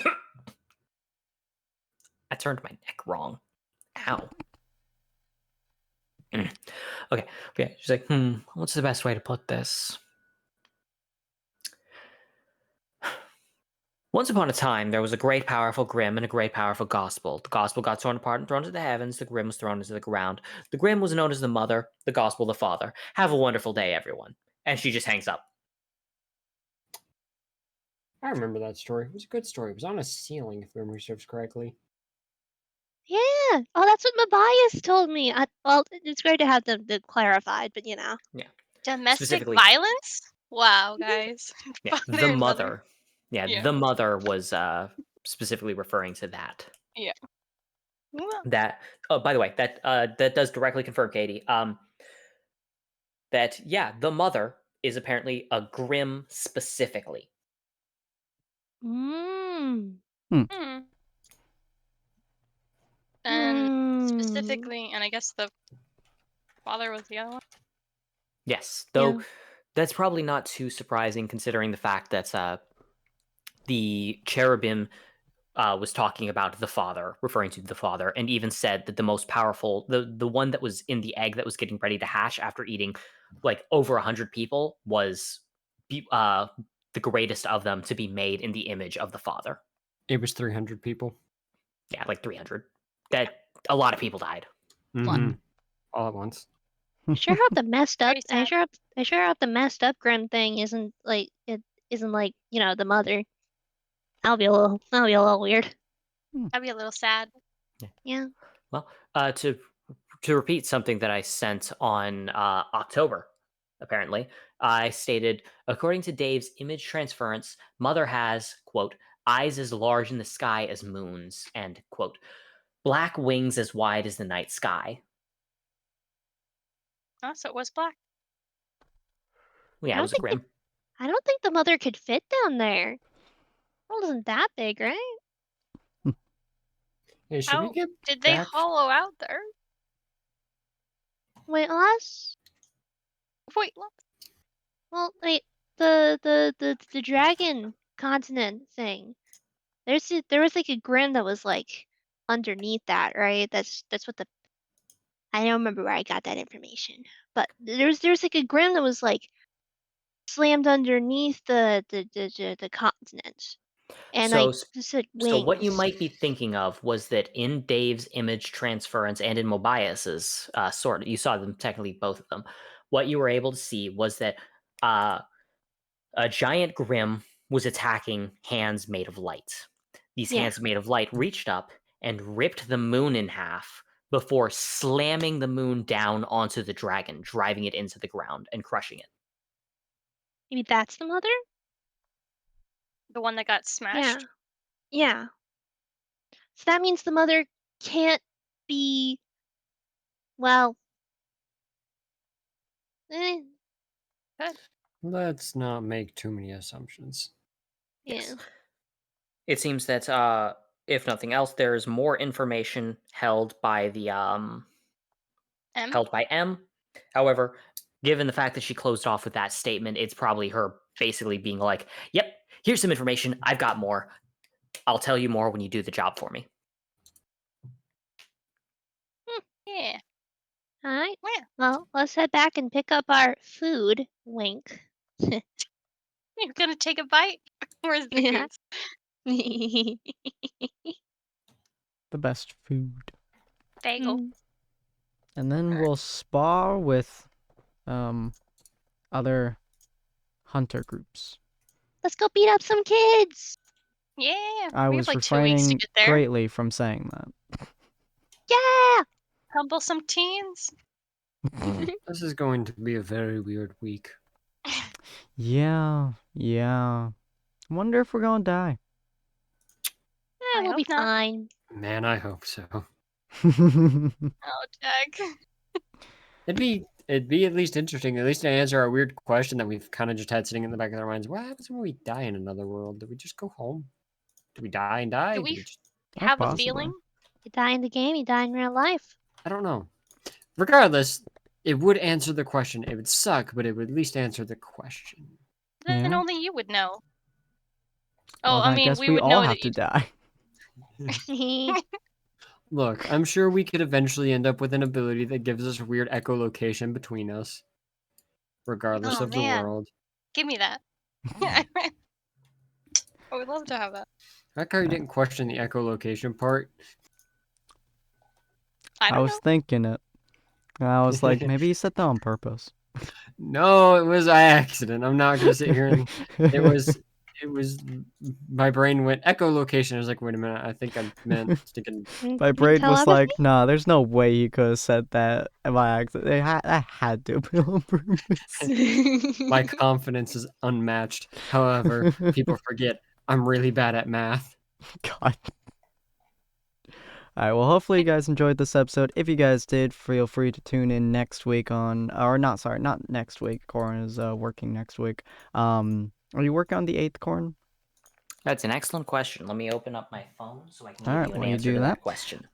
turned my neck wrong. Ow. Okay. She's like, what's the best way to put this? Once upon a time, there was a great powerful Grimm and a great powerful Gospel. The Gospel got torn apart and thrown to the heavens. The Grimm was thrown into the ground. The Grimm was known as the mother, the Gospel the father. Have a wonderful day, everyone. And she just hangs up. I remember that story. It was a good story. It was on a ceiling, if memory serves correctly. Yeah. Oh, that's what Matthias told me. Well, it's great to have them clarified, but you know. Domestic Specifically- violence? Wow, guys. Yeah, Father the and mother. Yeah, Yeah. the mother was specifically referring to that. Well, That. Oh, by the way, that does directly confirm, Katie. That the mother is apparently a Grimm specifically. Mm. hmm. And Hmm. specifically, and I guess the father was the other one. Yes, though Yeah. that's probably not too surprising considering the fact that the cherubim was talking about the father, referring to the father, and even said that the most powerful, the one that was in the egg that was getting ready to hatch after eating like over 100 people was the greatest of them to be made in the image of the father. It was 300 people. Yeah, like 300. That a lot of people died. Mhm. All at once. I sure hope the messed up. Very sad. I sure hope the messed up Grim thing isn't like the mother. That'll be a little weird. That'd be a little sad. Yeah. Well, to repeat something that I sent on October, apparently, I stated, according to Dave's image transference, Mother has, quote, eyes as large in the sky as moons, and, quote, black wings as wide as the night sky. Oh, so it was black. Well, yeah, I it don't was a think grim. I don't think the mother could fit down there. The world isn't that big, right? Hey, should we How get did they back? hollow out there? Wait, us? Wait, look. Well, wait, the dragon continent thing. There was like a Grim that was like underneath that, right? That's what the I don't remember where I got that information, but there's like a Grim that was like slammed underneath the continent, and So, like just had so what you wings. might be thinking of was that in Dave's image transference and in Mobius's you saw them technically both of them. What you were able to see was that a giant grim was attacking hands made of light. These Yeah. hands made of light reached up and ripped the moon in half before slamming the moon down onto the dragon, driving it into the ground and crushing it. Maybe that's the mother? The one that got Yeah. smashed. Yeah. So that means the mother can't be, well, eh, Good. Let's not make too many assumptions. yeah. Yes. It seems that if nothing else, there is more information held by the M. held by M. However, given the fact that she closed off with that statement, it's probably her basically being like, "Yep, here's some information. I've got more. I'll tell you more when you do the job for me." Yeah. All right. Yeah. Well, let's head back and pick up our food. Wink. You're gonna take a bite? Where's the Yeah. goose? The best food. Bagel. Mm. And then we'll spar with other hunter groups. Let's go beat up some kids. Yeah. I we was have like 2 weeks to refraining get there. greatly from saying that. Yeah. Humble some teens. This is going to be a very weird week. Yeah. I wonder if we're gonna die. I We'll hope be not. fine. Man, I hope so. Oh, Jack. It'd be at least interesting. At least to answer our weird question that we've kind of just had sitting in the back of our minds. What happens when we die in another world? Do we just go home? Do we die and die? Do Do we we just... Quite have a possibly. feeling? You die in the game, you die in real life. I don't know. Regardless, it would answer the question. It would suck, but it would at least answer the question. Then Yeah. only you would know. Oh, Well, then I mean, guess we we would all know have that to you. die. Look, I'm sure we could eventually end up with an ability that gives us weird echolocation between us, regardless Oh, of the man. world. Give me that. I would love to have that. I like how you didn't question the echolocation part. I I don't was know. thinking it. And I was like, maybe he said that on purpose. No, it was by accident. I'm not gonna sit here and it was my brain went echolocation. I was like, wait a minute, I think I meant sticking. My brain was Telepathy? like, nah, there's no way he could have said that by accident. That had to have been on purpose. My confidence is unmatched. However, people forget I'm really bad at math. God. Alright, well, hopefully you guys enjoyed this episode. If you guys did, feel free to tune in next week not next week. Corin is working next week. Are you working on the 8th, Corin? That's an excellent question. Let me open up my phone so I can All give right, you an while you answer do to that, that question.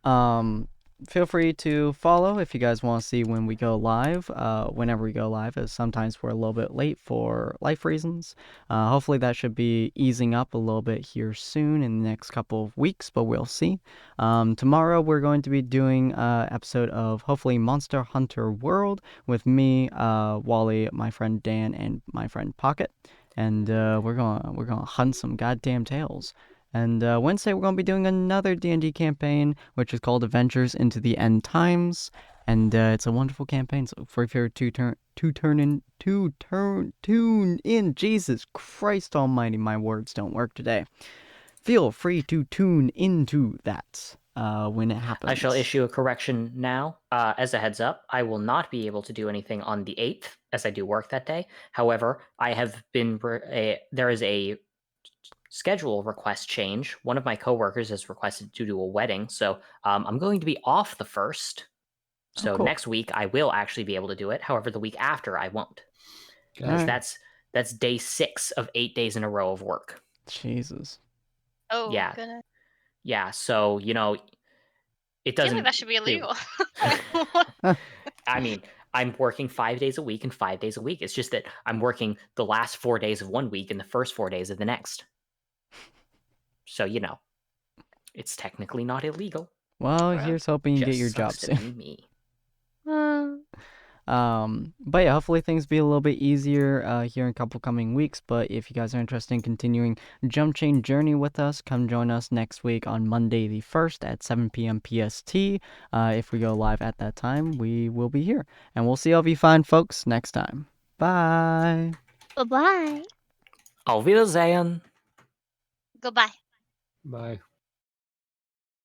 feel free to follow if you guys want to see when we go live, whenever we go live, as sometimes we're a little bit late for life reasons. Hopefully that should be easing up a little bit here soon in the next couple of weeks, but we'll see. Tomorrow we're going to be doing an episode of hopefully Monster Hunter World with me, Wally, my friend Dan, and my friend Pocket. And we're gonna hunt some goddamn tails. And Wednesday, we're going to be doing another D&D campaign, which is called Adventures into the End Times. And it's a wonderful campaign, so feel free to tune in. Jesus Christ almighty, my words don't work today. Feel free to tune into that when it happens. I shall issue a correction now. As a heads up, I will not be able to do anything on the 8th, as I do work that day. However, I have been... there is a schedule request change. One of my coworkers has requested to do a wedding, so I'm going to be off the 1st. So cool. next week I will actually be able to do it. However, the week after I won't, because Alright. that's day 6 of 8 days in a row of work. Jesus. Oh, Yeah. goodness. Yeah, so it I feel doesn't. like that should be illegal. I mean, I'm working 5 days a week and 5 days a week. It's just that I'm working the last 4 days of one week and the first 4 days of the next. So it's technically not illegal. Well, Well, here's hoping you get Just your job sucks to soon. be me. But yeah, hopefully things be a little bit easier here in a couple coming weeks. But if you guys are interested in continuing Jumpchain journey with us, come join us next week on Monday the 1st at 7 p.m. PST. If we go live at that time, we will be here. And we'll see all of you fine folks next time. Bye. Bye-bye. Auf Wiedersehen. Goodbye. Bye.